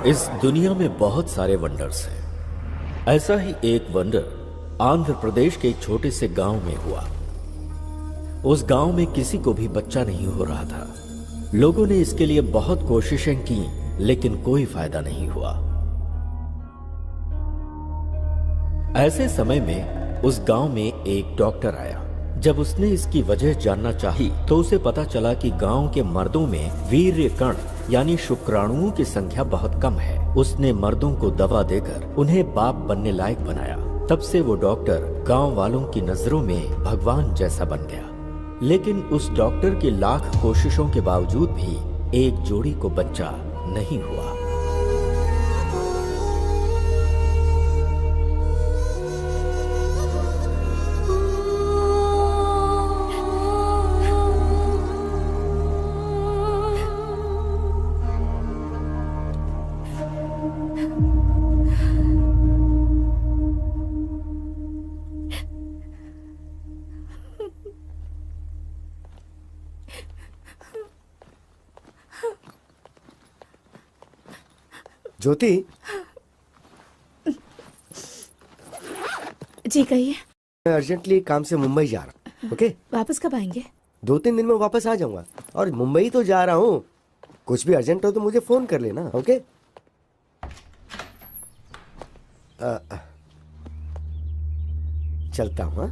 इस दुनिया में बहुत सारे वंडर्स हैं। ऐसा ही एक वंडर आंध्र प्रदेश के एक छोटे से गांव में हुआ। उस गांव में किसी को भी बच्चा नहीं हो रहा था। लोगों ने इसके लिए बहुत कोशिशें की, लेकिन कोई फायदा नहीं हुआ। ऐसे समय में उस गांव में एक डॉक्टर आया। जब उसने इसकी वजह जानना चाही, तो उसे पता चला कि गांव के मर्दों में वीर्य कण यानी शुक्राणुओं की संख्या बहुत कम है। उसने मर्दों को दवा देकर उन्हें बाप बनने लायक बनाया। तब से वो डॉक्टर गांव वालों की नजरों में भगवान जैसा बन गया। लेकिन उस डॉक्टर की लाख कोशिशों के बावजूद भी एक जोड़ी को बच्चा नहीं हुआ। ज्योति जी कहिए। मैं अर्जेंटली काम से मुंबई जा रहा हूँ। ओके, वापस कब आएंगे? 2-3 दिन में वापस आ जाऊंगा। और मुंबई तो जा रहा हूँ, कुछ भी अर्जेंट हो तो मुझे फोन कर लेना। ओके। चलता हूँ, हाँ?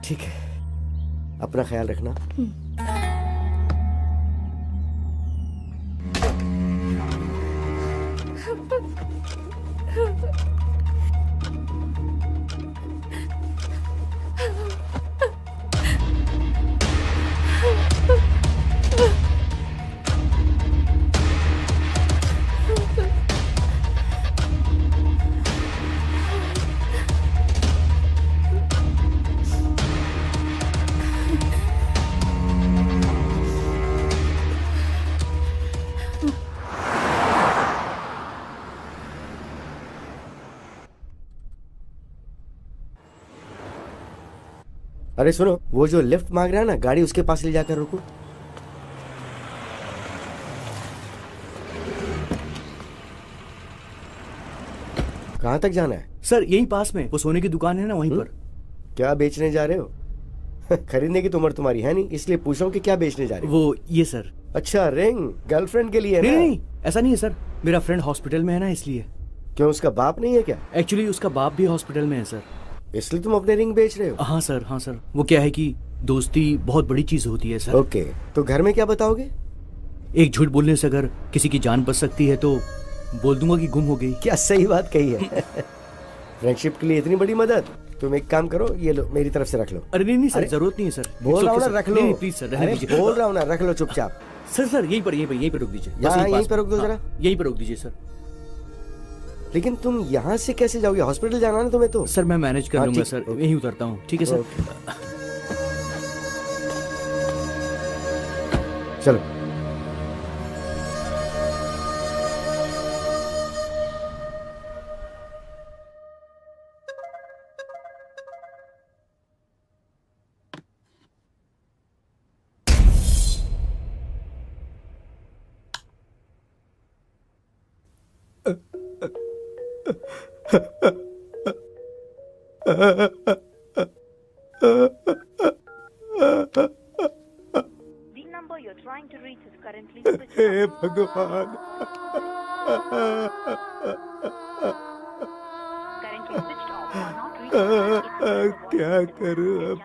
ठीक है, अपना ख्याल रखना। अरे सुनो, वो जो लिफ्ट मांग रहा है ना, गाड़ी उसके पास ले जाकर रुको। कहाँ तक जाना है? सर यही पास में वो सोने की दुकान है ना, वहीं पर। क्या बेचने जा रहे हो? खरीदने की तो उम्र तुम्हारी है नहीं, इसलिए पूछ रहा हूँ कि क्या बेचने जा रहे हो। वो ये सर। अच्छा, रिंग गर्लफ्रेंड के लिए है नहीं, ना? नहीं ऐसा नहीं है सर, मेरा फ्रेंड हॉस्पिटल में है ना, इसलिए। क्यों, उसका बाप नहीं है क्या? एक्चुअली उसका बाप भी हॉस्पिटल में है सर, इसलिए तुम अपने रिंग बेच रहे हो? हाँ सर, हाँ सर। वो क्या है कि दोस्ती बहुत बड़ी चीज होती है सर। ओके, तो घर में क्या बताओगे? एक झूठ बोलने से अगर किसी की जान बच सकती है तो बोल दूंगा कि गुम हो गई। क्या सही बात कही है। फ्रेंडशिप के लिए इतनी बड़ी मदद। तुम एक काम करो, ये लो, मेरी तरफ से रख लो। अरे नहीं नहीं सर, अरे, जरूरत नहीं है सर। बोल रहा हूँ ना, रख लो। नहीं प्लीज सर, रहने अरे, दीजिए। बोल रहा हूँ ना, रख लो चुपचाप। सर सर यहीं पर रोक दीजिए। बस यहाँ, यहीं पास पर रोक दो में। जरा। हाँ, यहीं पर रोक दीजिए सर। लेकिन तुम यहाँ से कैसे जाओगे? हॉस्पिटल जाना ना तुम्हें तो। सर मैं मैनेज कर हाँ, लूंगा ठीक, सर, ओके। यहीं उतरता हूँ, ठीक है सर। चलो। The number you're trying to reach is currently switched hey off. भगवान। Currently switched off or not reachable. क्या करूं अब?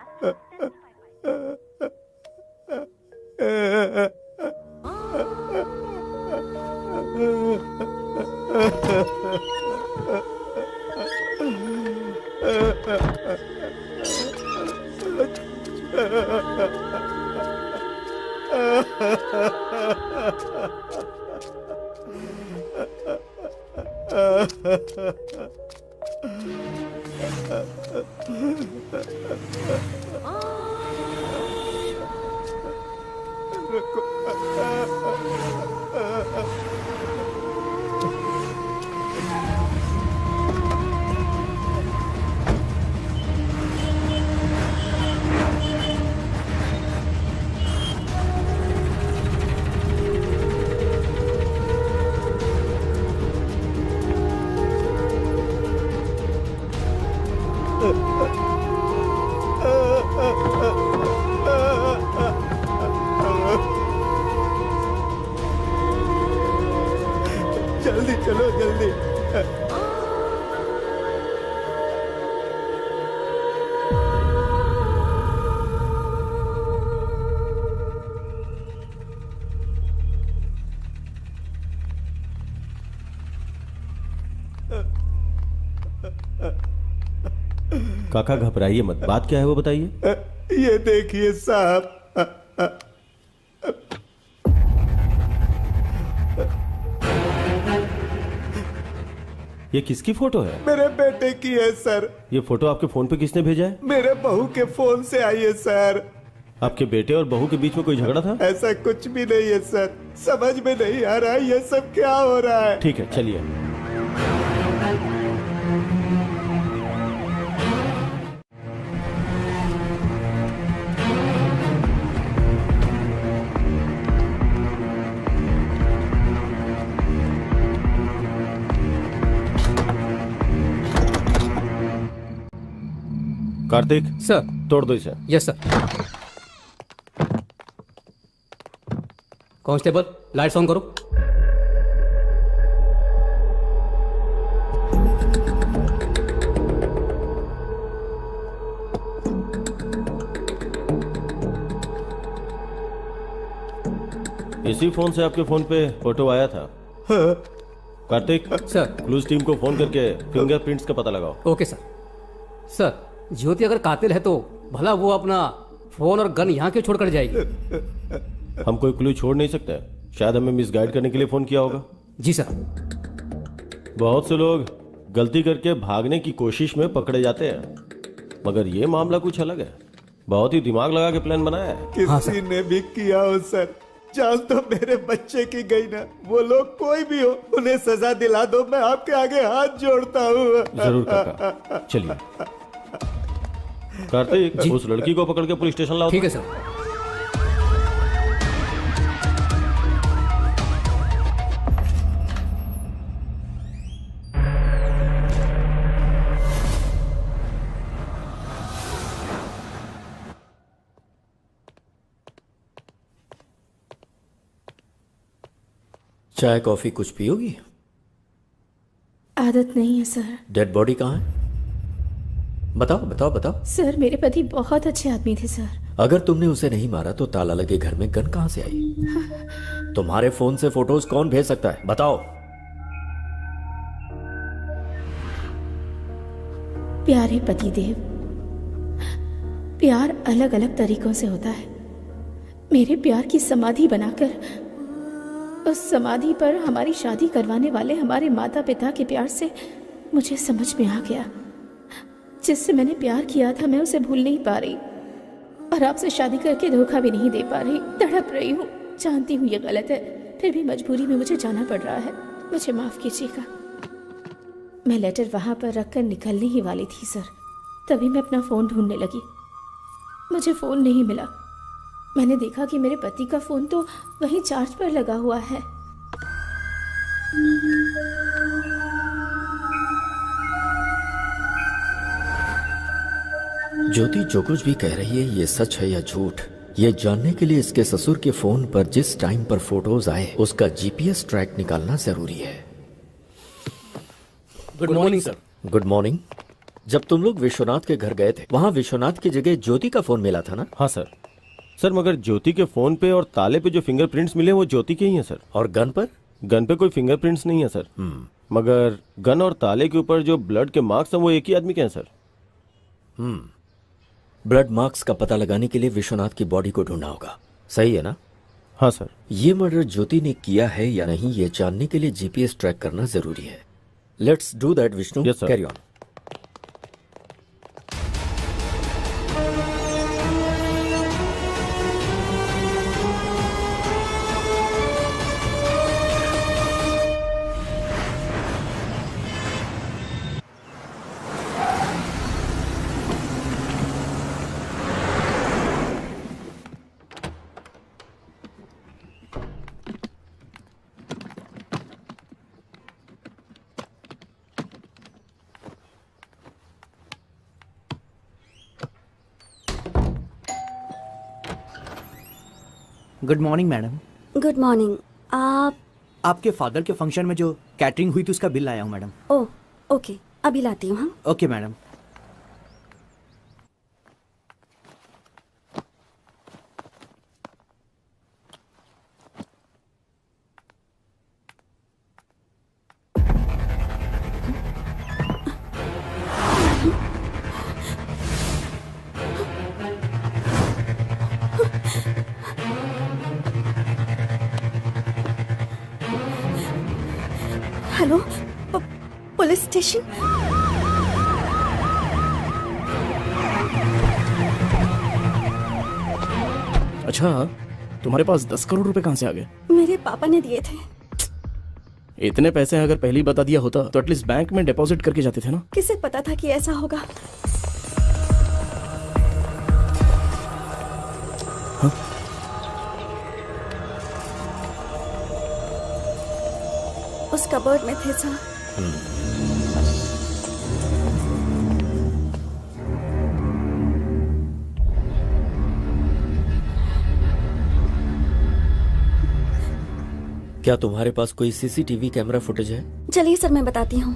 जल्दी चलो, जल्दी। काका घबराइए मत, बात क्या है वो बताइए। ये देखिए साहब, ये किसकी फोटो है? मेरे बेटे की है सर। ये फोटो आपके फोन पे किसने भेजा है? मेरे बहू के फोन से आई है सर। आपके बेटे और बहू के बीच में कोई झगड़ा था? ऐसा कुछ भी नहीं है सर, समझ में नहीं आ रहा ये सब क्या हो रहा है। ठीक है चलिए। कार्तिक सर। तोड़ दो इसे। Yes sir. Constable lights on करो। इसी फोन से आपके फोन पे फोटो आया था। कार्तिक, सर। क्लूज टीम को फोन करके फिंगरप्रिंट्स का पता लगाओ। Okay sir. सर, ज्योति अगर कातिल है तो भला वो अपना फोन और गन यहाँ क्यों छोड़कर जाएगी? हम कोई क्लू छोड़ नहीं सकते, शायद हमें मिसगाइड करने के लिए फोन किया होगा। जी सर। बहुत से लोग गलती करके भागने की कोशिश में पकड़े जाते हैं, मगर ये मामला कुछ अलग है। बहुत ही दिमाग लगा के प्लान बनाया है। किसी ने भी किया हो सर, जान तो मेरे बच्चे की गई ना। वो लोग कोई भी हो, उन्हें सजा दिला दो, मैं आपके आगे हाथ जोड़ता हूँ। जरूर काका, चलिए। कार्तिक, उस लड़की को पकड़ के पुलिस स्टेशन लाओ। ठीक है सर। चाय कॉफी कुछ पियोगी? आदत नहीं है सर। डेड बॉडी कहाँ है? बताओ बताओ बताओ। सर, मेरे पति बहुत अच्छे आदमी थे सर। अगर तुमने उसे नहीं मारा तो ताला लगे घर में गन कहां से आई? तुम्हारे फोन से फोटोज कौन भेज सकता है? बताओ। प्यारे पतिदेव, प्यार अलग अलग तरीकों से होता है। मेरे प्यार की समाधि बनाकर उस समाधि पर हमारी शादी करवाने वाले हमारे माता पिता के प्यार से मुझे समझ में आ गया, जिससे मैंने प्यार किया था मैं उसे भूल नहीं पा रही, और आपसे शादी करके धोखा भी नहीं दे पा रही। तड़प रही हूँ, जानती हूँ ये गलत है, फिर भी मजबूरी में मुझे जाना पड़ रहा है। मुझे माफ कीजिएगा। मैं लेटर वहां पर रखकर निकलने ही वाली थी सर, तभी मैं अपना फोन ढूंढने लगी। मुझे फोन नहीं मिला। मैंने देखा कि मेरे पति का फोन तो वहीं चार्ज पर लगा हुआ है। ज्योति जो कुछ भी कह रही है ये सच है या झूठ, ये जानने के लिए इसके ससुर के फोन पर जिस टाइम पर फोटोज आए उसका जीपीएस ट्रैक निकालना जरूरी है। Good morning sir. Good morning. जब तुम लोग विश्वनाथ के घर गए थे, वहां विश्वनाथ की जगह ज्योति का फोन मिला था ना? हाँ सर। सर, मगर ज्योति के फोन पे और ताले पे जो फिंगरप्रिंट्स मिले वो ज्योति के ही हैं सर। और गन पर? गन पे कोई फिंगरप्रिंट्स नहीं है सर। मगर गन और ताले के ऊपर जो ब्लड के मार्क्स हैं वो एक ही आदमी के हैं सर। ब्लड मार्क्स का पता लगाने के लिए विश्वनाथ की बॉडी को ढूंढना होगा, सही है ना? हाँ सर। ये मर्डर ज्योति ने किया है या नहीं ये जानने के लिए जीपीएस ट्रैक करना जरूरी है। Let's do that Vishnu. Yes, sir. Carry on. Good morning madam. Good morning. आप? आपके फादर के फंक्शन में जो कैटरिंग हुई थी उसका बिल लाया हूँ मैडम। ओह ओके, अभी लाती हूँ। हाँ, okay madam. Hello, police station? अच्छा, तुम्हारे पास 10 करोड़ रुपए कहाँ से आ गए? मेरे पापा ने दिए थे। इतने पैसे अगर पहले ही बता दिया होता तो एटलीस्ट बैंक में डिपॉजिट करके जाते थे ना। किसे पता था कि ऐसा होगा? हाँ? उस कबर्ड में थे सर। क्या तुम्हारे पास कोई सीसीटीवी कैमरा फुटेज है? चलिए सर, मैं बताती हूँ।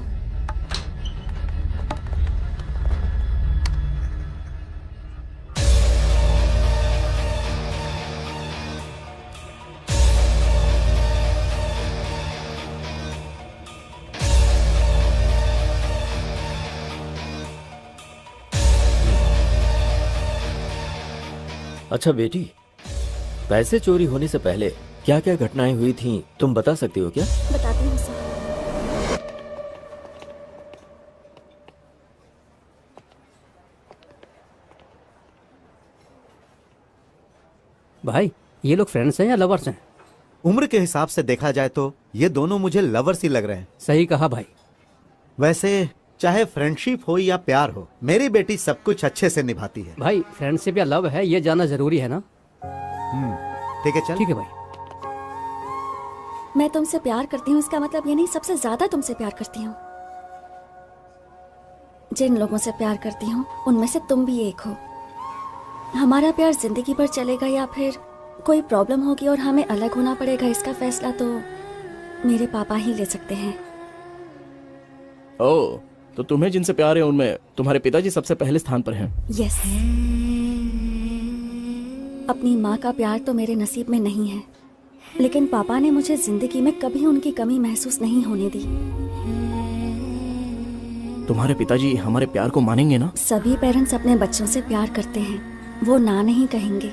अच्छा बेटी, पैसे चोरी होने से पहले क्या क्या घटनाएं हुई थीं, तुम बता सकती हो क्या? बताती हूँ सर। भाई ये लोग फ्रेंड्स हैं या लवर्स हैं? उम्र के हिसाब से देखा जाए तो ये दोनों मुझे लवर्स ही लग रहे हैं। सही कहा भाई। वैसे चाहे फ्रेंडशिप हो या प्यार हो, मेरी बेटी सब कुछ अच्छे से निभाती है। भाई फ्रेंडशिप या लव है ये जानना जरूरी है ना? ठीक है, चल। ठीक है भाई। मैं तुमसे प्यार करती हूँ इसका मतलब ये नहीं सबसे ज्यादा तुमसे प्यार करती हूँ। जिन लोगों से प्यार करती हूँ उनमें से तुम भी एक हो। हमारा प्यार जिंदगी भर चलेगा या फिर कोई प्रॉब्लम होगी और हमें अलग होना पड़ेगा, इसका फैसला तो मेरे पापा ही ले सकते हैं। ओह, तो तुम्हें जिनसे प्यार है उनमें तुम्हारे पिताजी सबसे पहले स्थान पर हैं। यस। अपनी माँ का प्यार तो मेरे नसीब में नहीं है, लेकिन पापा ने मुझे जिंदगी में कभी उनकी कमी महसूस नहीं होने दी। तुम्हारे पिताजी हमारे प्यार को मानेंगे ना? सभी पेरेंट्स अपने बच्चों से प्यार करते हैं, वो ना नहीं कहेंगे।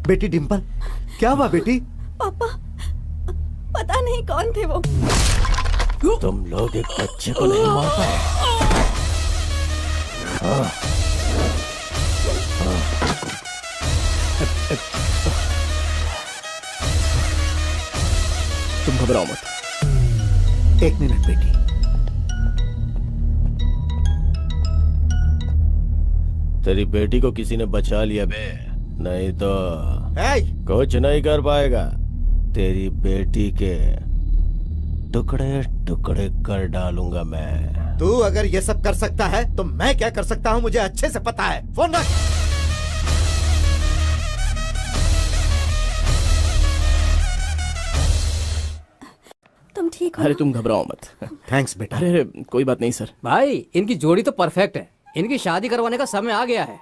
बेटी डिम्पल, क्या हुआ बेटी? पापा, पता नहीं कौन थे वो। तुम लोग एक बच्चे को नहीं मार पाए। तुम घबराओ मत। एक मिनट बेटी। तेरी बेटी को किसी ने बचा लिया बे, नहीं तो कुछ नहीं कर पाएगा। तेरी बेटी के टुकड़े टुकड़े कर डालूंगा मैं। तू अगर ये सब कर सकता है तो मैं क्या कर सकता हूँ मुझे अच्छे से पता है। फोन रख। तुम ठीक हो अरे तुम घबराओ मत। थैंक्स बेटा। अरे अरे कोई बात नहीं सर। भाई इनकी जोड़ी तो परफेक्ट है, इनकी शादी करवाने का समय आ गया है।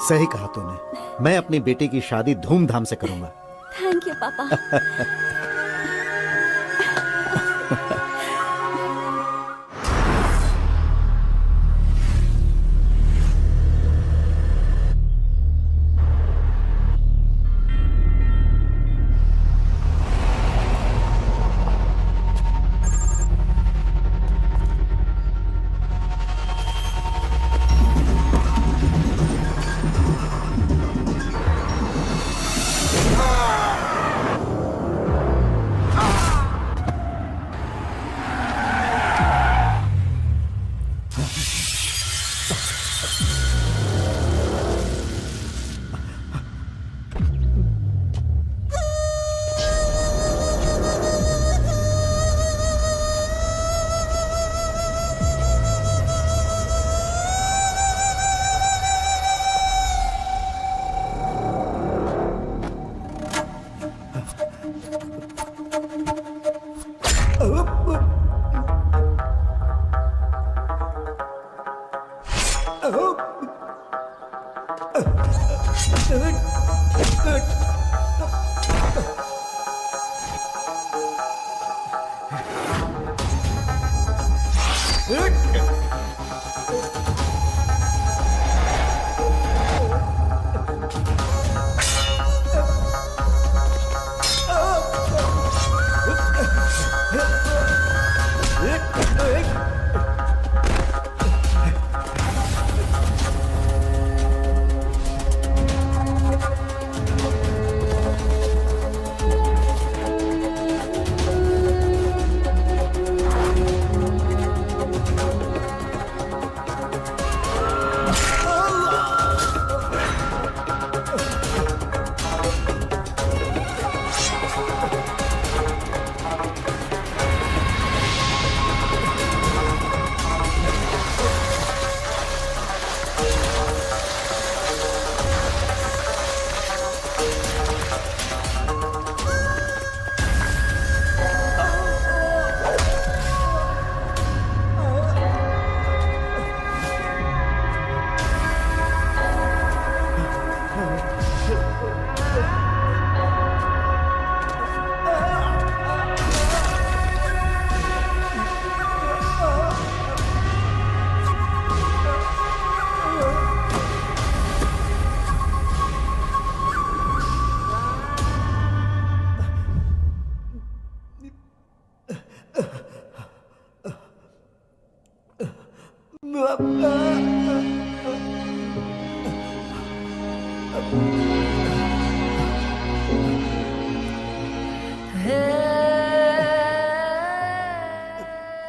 सही कहा तूने, मैं अपनी बेटी की शादी धूमधाम से करूंगा। थैंक यू पापा।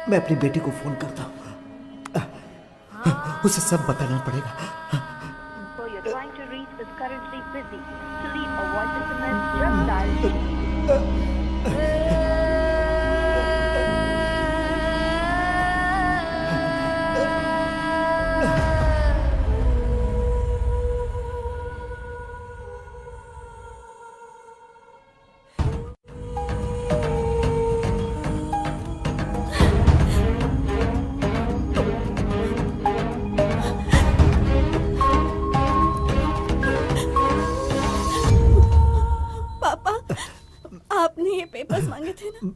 मैं अपनी बेटी को फोन करता हूँ, उसे सब बताना पड़ेगा। आपने ये पेपर्स मांगे थे ना?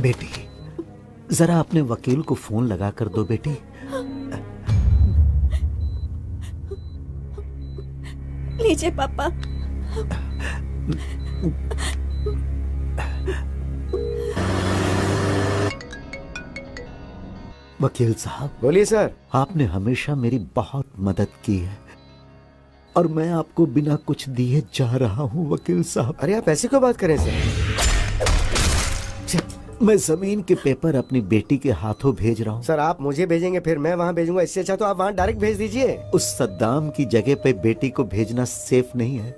बेटी, जरा अपने वकील को फोन लगा कर दो बेटी। लीजिए पापा। वकील साहब। बोलिए सर। आपने हमेशा मेरी बहुत मदद की है और मैं आपको बिना कुछ दिए जा रहा हूं वकील साहब। अरे आप ऐसी क्यों बात करें सर? मैं जमीन के पेपर अपनी बेटी के हाथों भेज रहा हूं। सर आप मुझे भेजेंगे फिर मैं वहां भेजूंगा, इससे अच्छा तो आप वहां डायरेक्ट भेज दीजिए। उस सद्दाम की जगह पे बेटी को भेजना सेफ नहीं है,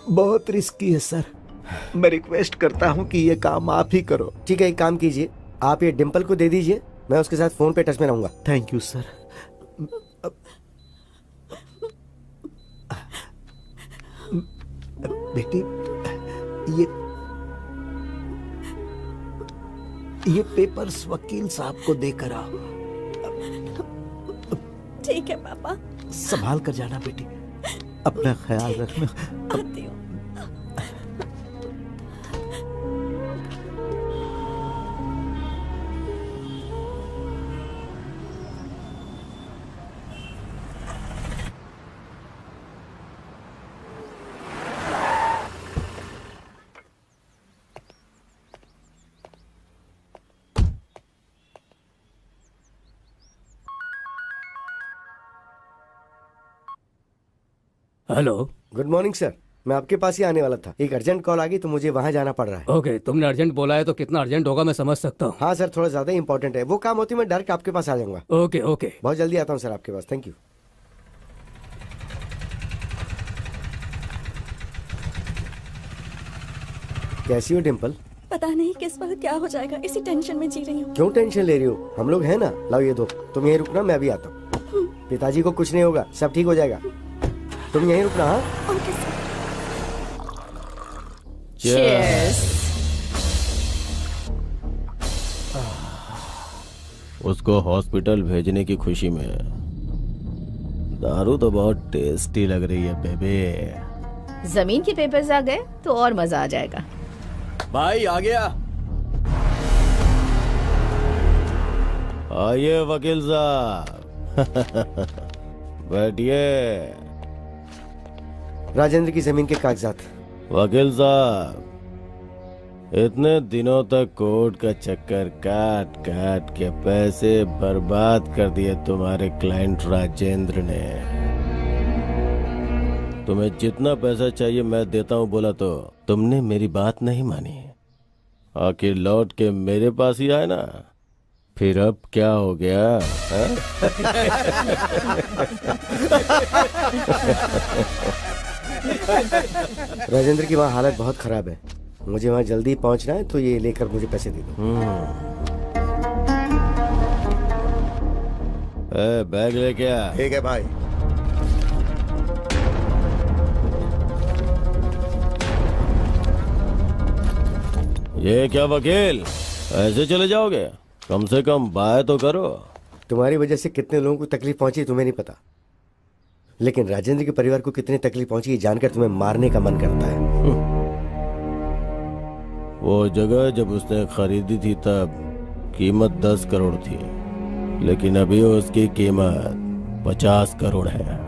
बहुत रिस्की है सर। मैं रिक्वेस्ट करता हूँ कि ये काम आप ही करो। ठीक है, एक काम कीजिए, आप ये डिम्पल को दे दीजिए, मैं उसके साथ फोन पे टच में रहूंगा। Thank you sir. बेटी, ये पेपर्स वकील साहब को देकर आओ। ठीक है पापा। संभाल कर जाना बेटी, अपना ख्याल रखना। आती हूँ। हेलो। गुड मॉर्निंग सर, मैं आपके पास ही आने वाला था। एक अर्जेंट कॉल आ गई तो मुझे वहाँ जाना पड़ रहा है। ओके, तुमने अर्जेंट बोला है तो कितना अर्जेंट होगा मैं समझ सकता हूँ। हाँ सर, थोड़ा ज्यादा इंपॉर्टेंट है। वो काम होती मैं डायरेक्ट आपके पास आ जाऊंगा। ओके ओके, बहुत जल्दी आता हूँ सर आपके पास। Thank you. कैसी हो डिम्पल? पता नहीं किस वक्त क्या हो जाएगा, इसी टेंशन में जी रही हूँ। क्यों टेंशन ले रही हो? हम लोग हैं ना। लाओ ये दो, तुम यहीं रुकना, मैं अभी आता हूँ। पिताजी को कुछ नहीं होगा, सब ठीक हो जाएगा। तुम यहीं रुकना। हाँ ओके सर। उसको हॉस्पिटल भेजने की खुशी में दारू तो बहुत टेस्टी लग रही है बेबे। जमीन के पेपर्स आ गए तो और मजा आ जाएगा। भाई आ गया। आइए वकील साहब, बैठिए। राजेंद्र की जमीन के कागजात। वकील साहब, इतने दिनों तक कोर्ट का चक्कर काट काट के पैसे बर्बाद कर दिए तुम्हारे क्लाइंट राजेंद्र ने। तुम्हें जितना पैसा चाहिए मैं देता हूँ बोला तो तुमने मेरी बात नहीं मानी। आखिर लौट के मेरे पास ही आए ना। फिर अब क्या हो गया? राजेंद्र की वहाँ हालत बहुत खराब है, मुझे वहाँ जल्दी पहुँचना है, तो ये लेकर मुझे पैसे दे दो। बैग लेके आ। ठीक है भाई। ये क्या वकील, ऐसे चले जाओगे? कम से कम बाय तो करो। तुम्हारी वजह से कितने लोगों को तकलीफ पहुंची तुम्हें नहीं पता, लेकिन राजेंद्र के परिवार को कितनी तकलीफ पहुंची ये जानकर तुम्हें मारने का मन करता है। वो जगह जब उसने खरीदी थी तब कीमत 10 करोड़ थी, लेकिन अभी उसकी कीमत 50 करोड़ है।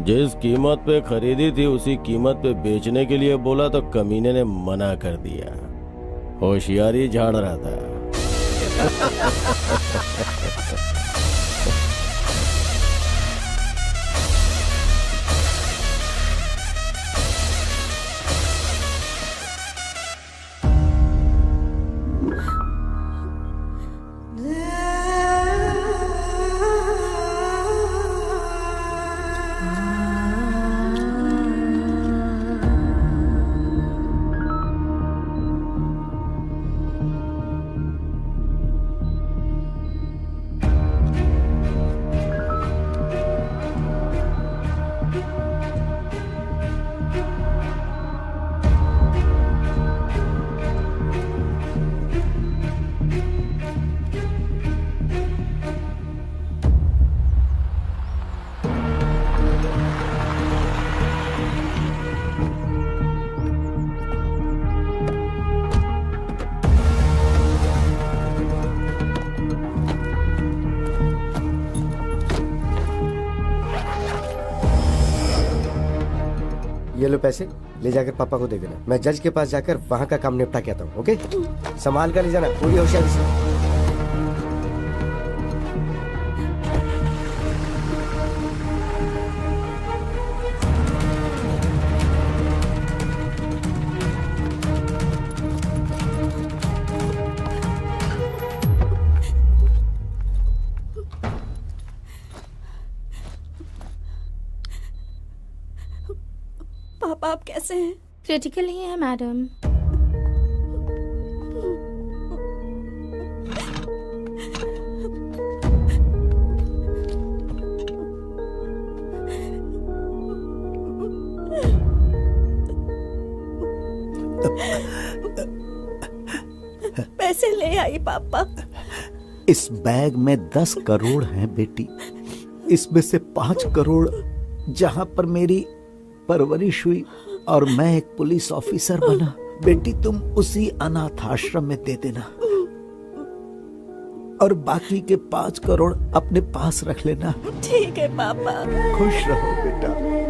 जिस कीमत पे खरीदी थी उसी कीमत पे बेचने के लिए बोला तो कमीने ने मना कर दिया। होशियारी झाड़ रहा था। ये लो पैसे, ले जाकर पापा को दे देना। मैं जज के पास जाकर वहाँ का काम निपटा के आता हूँ। ओके, संभाल कर ले जाना पूरी होशियारी से। पापा आप कैसे हैं? क्रिटिकल ही है मैडम। पैसे ले आई पापा। इस बैग में 10 करोड़ हैं बेटी। इसमें से 5 करोड़ जहां पर मेरी परवरिश हुई और मैं एक पुलिस ऑफिसर बना, बेटी तुम उसी अनाथ आश्रम में दे देना और बाकी के 5 करोड़ अपने पास रख लेना। ठीक है पापा। खुश रहो बेटा।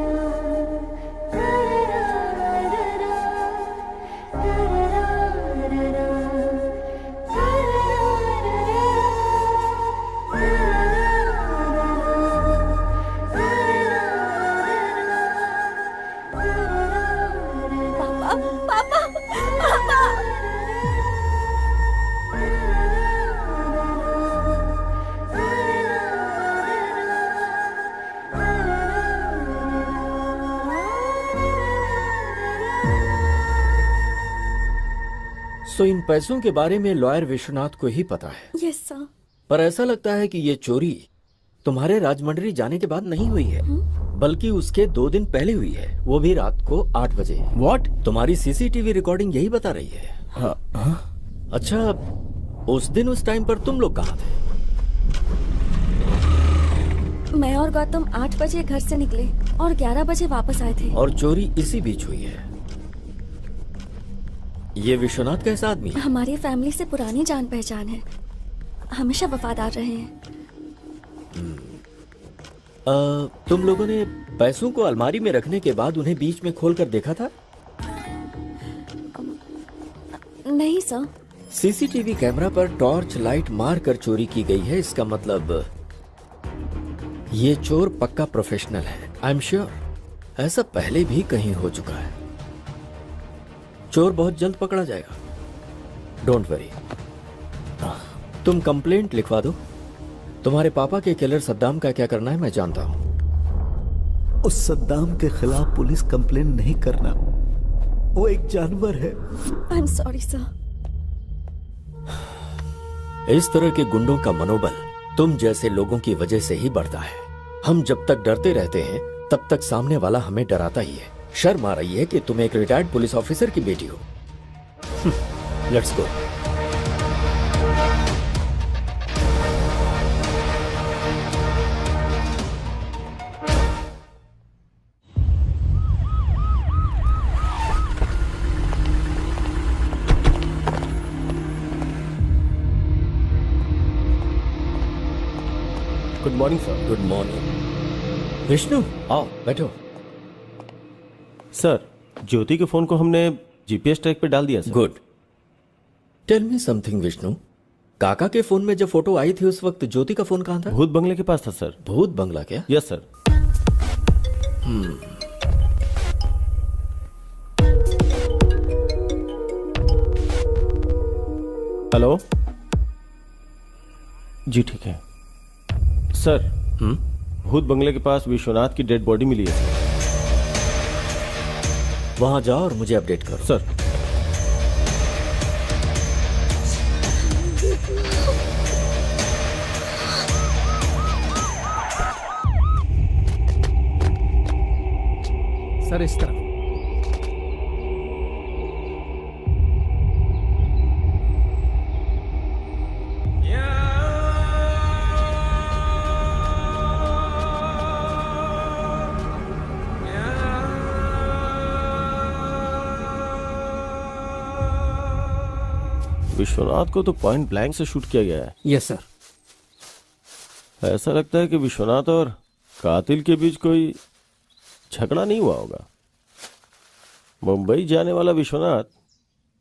सो इन पैसों के बारे में लॉयर विश्वनाथ को ही पता है। Yes sir. पर ऐसा लगता है कि ये चोरी तुम्हारे राजमंड्री जाने के बाद नहीं हुई है, बल्कि उसके 2 दिन पहले हुई है, वो भी रात को 8 बजे। व्हाट? तुम्हारी सीसीटीवी रिकॉर्डिंग यही बता रही है। अच्छा, उस दिन उस टाइम पर तुम लोग कहाँ थे? मैं और गौतम 8 बजे घर से निकले और 11 बजे वापस आए थे। और चोरी इसी बीच हुई है। ये विश्वनाथ कैसा आदमी है? हमारी फैमिली से पुरानी जान पहचान है, हमेशा वफादार रहे हैं। तुम लोगों ने पैसों को अलमारी में रखने के बाद उन्हें बीच में खोलकर देखा था? नहीं सर। सीसीटीवी कैमरा पर टॉर्च लाइट मार कर चोरी की गई है, इसका मतलब ये चोर पक्का प्रोफेशनल है। आई एम श्योर ऐसा पहले भी कहीं हो चुका है। चोर बहुत जल्द पकड़ा जाएगा, डोंट वरी। तुम कंप्लेंट लिखवा दो। तुम्हारे पापा के किलर सद्दाम का क्या करना है मैं जानता हूं। उस सद्दाम के खिलाफ पुलिस कंप्लेन नहीं करना, वो एक जानवर है। I am sorry sir. इस तरह के गुंडों का मनोबल तुम जैसे लोगों की वजह से ही बढ़ता है। हम जब तक डरते रहते हैं तब तक सामने वाला हमें डराता ही है। शर्म आ रही है कि तुम एक रिटायर्ड पुलिस ऑफिसर की बेटी हो। Let's go. Good morning sir. Good morning. Vishnu आओ बैठो। सर, ज्योति के फोन को हमने जीपीएस ट्रैक पे डाल दिया sir. Good. Tell me something Vishnu, काका के फोन में जब फोटो आई थी उस वक्त ज्योति का फोन कहाँ था? भूत बंगले के पास था सर। भूत बंगला क्या? Yes sir. हेलो जी, ठीक है सर। भूत बंगले के पास विश्वनाथ की डेड बॉडी मिली है सर। वहां जाओ और मुझे अपडेट करो। सर। सर इस तरफ। विश्वनाथ को तो पॉइंट ब्लैंक से शूट किया गया है। Yes sir. ऐसा लगता है कि विश्वनाथ और कातिल के बीच कोई झगड़ा नहीं हुआ होगा। मुंबई जाने वाला विश्वनाथ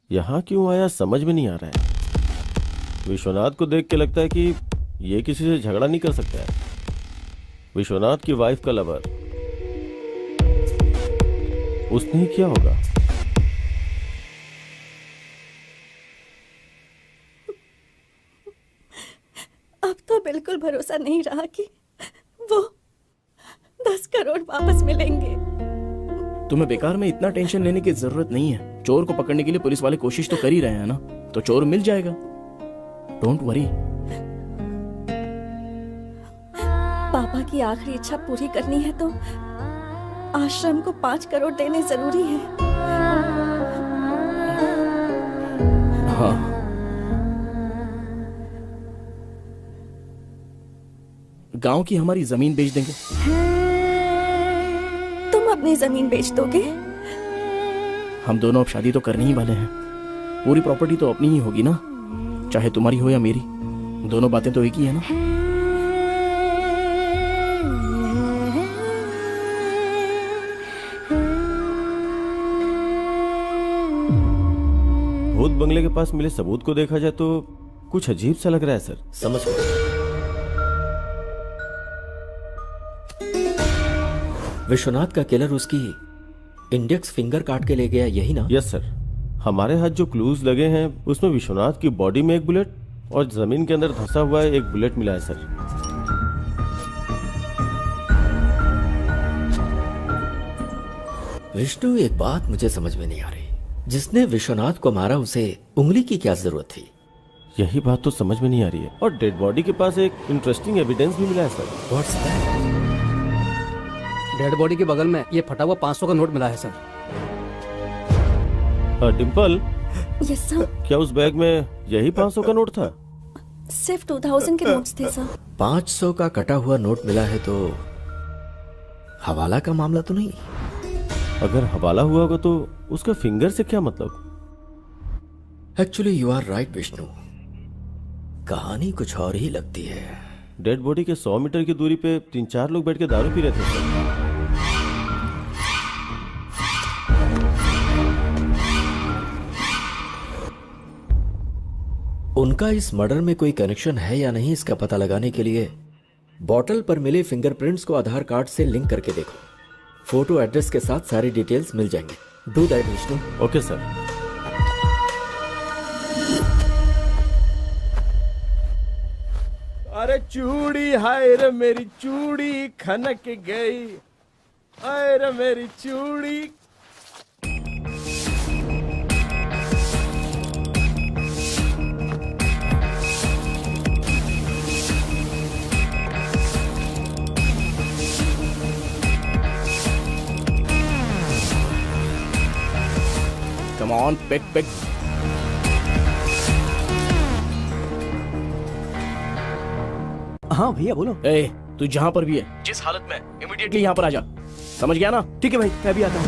यहां क्यों आया समझ में नहीं आ रहा है। विश्वनाथ को देख के लगता है कि ये किसी से झगड़ा नहीं कर सकता है। विश्वनाथ की वाइफ का लवर, उसने ही किया होगा। अब तो बिल्कुल भरोसा नहीं रहा कि वो 10 करोड़ वापस मिलेंगे। तुम्हें बेकार में इतना टेंशन लेने की जरूरत नहीं है। चोर को पकड़ने के लिए पुलिस वाले कोशिश तो कर ही रहे हैं ना, तो चोर मिल जाएगा। Don't worry. पापा की आखिरी इच्छा पूरी करनी है तो आश्रम को 5 करोड़ देने जरूरी है। हाँ, गांव की हमारी जमीन बेच देंगे। तुम अपनी जमीन बेच दोगे? हम दोनों अब शादी तो करने ही वाले हैं। पूरी प्रॉपर्टी तो अपनी ही होगी ना, चाहे तुम्हारी हो या मेरी। दोनों बातें तो एक ही है ना। भूत बंगले के पास मिले सबूत को देखा जाए तो कुछ अजीब सा लग रहा है सर। समझ गए। विश्वनाथ का किलर उसकी इंडेक्स फिंगर काट के ले गया, यही ना? Yes sir. हमारे हाथ जो क्लूज लगे हैं उसमें विश्वनाथ की बॉडी में एक बुलेट और जमीन के अंदर धंसा हुआ एक बुलेट मिला है सर। विष्णु, एक बात मुझे समझ में नहीं आ रही। जिसने विश्वनाथ को मारा उसे उंगली की क्या जरूरत थी? यही बात तो समझ में नहीं आ रही है। और डेड बॉडी के पास एक इंटरेस्टिंग एविडेंस भी मिला है sir. What's that? Dead body के बगल में ये फटा हुआ 500 का नोट मिला है सर। Dimple, yes sir. क्या उस बैग में यही 500 का नोट था? सिर्फ 2000 के नोट्स थे सर। 500 का कटा हुआ नोट मिला है तो हवाला का मामला तो नहीं? अगर हवाला हुआ होगा तो उसका फिंगर से क्या मतलब? Actually you are right Vishnu, कहानी कुछ और ही लगती है। डेड बॉडी के 100 मीटर की दूरी पे 3-4 लोग बैठ के दारू पी रहे थे सर। उनका इस मर्डर में कोई कनेक्शन है या नहीं, इसका पता लगाने के लिए बॉटल पर मिले फिंगरप्रिंट्स को आधार कार्ड से लिंक करके देखो। फोटो एड्रेस के साथ सारी डिटेल्स मिल जाएंगे। Do that Vishnu. Okay sir. अरे चूड़ी, हाय रे मेरी चूड़ी खनक गई, हाय रे मेरी चूड़ी। Come on, pick pick. हाँ भैया बोलो। ए, तू जहां पर भी है, जिस हालत में, इमीडिएटली यहाँ पर आ जा। समझ गया ना? ठीक है भाई, मैं भी आता हूँ।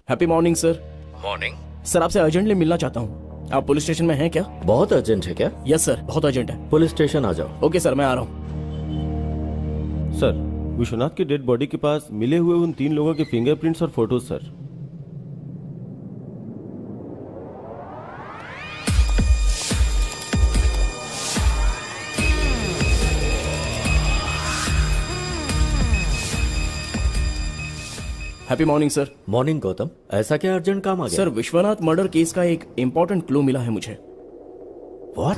Happy morning sir. Morning sir, आपसे अर्जेंटली मिलना चाहता हूँ। आप पुलिस स्टेशन में हैं क्या? बहुत अर्जेंट है क्या? यस सर, बहुत अर्जेंट है। पुलिस स्टेशन आ जाओ। ओके सर, मैं आ रहा हूँ। सर, विश्वनाथ की डेड बॉडी के पास मिले हुए उन 3 लोगों के फिंगरप्रिंट्स और photos sir. Happy morning sir. Morning Gautam, ऐसा क्या अर्जेंट काम आ गया? सर, विश्वनाथ मर्डर केस का एक इंपॉर्टेंट क्लू मिला है मुझे। व्हाट?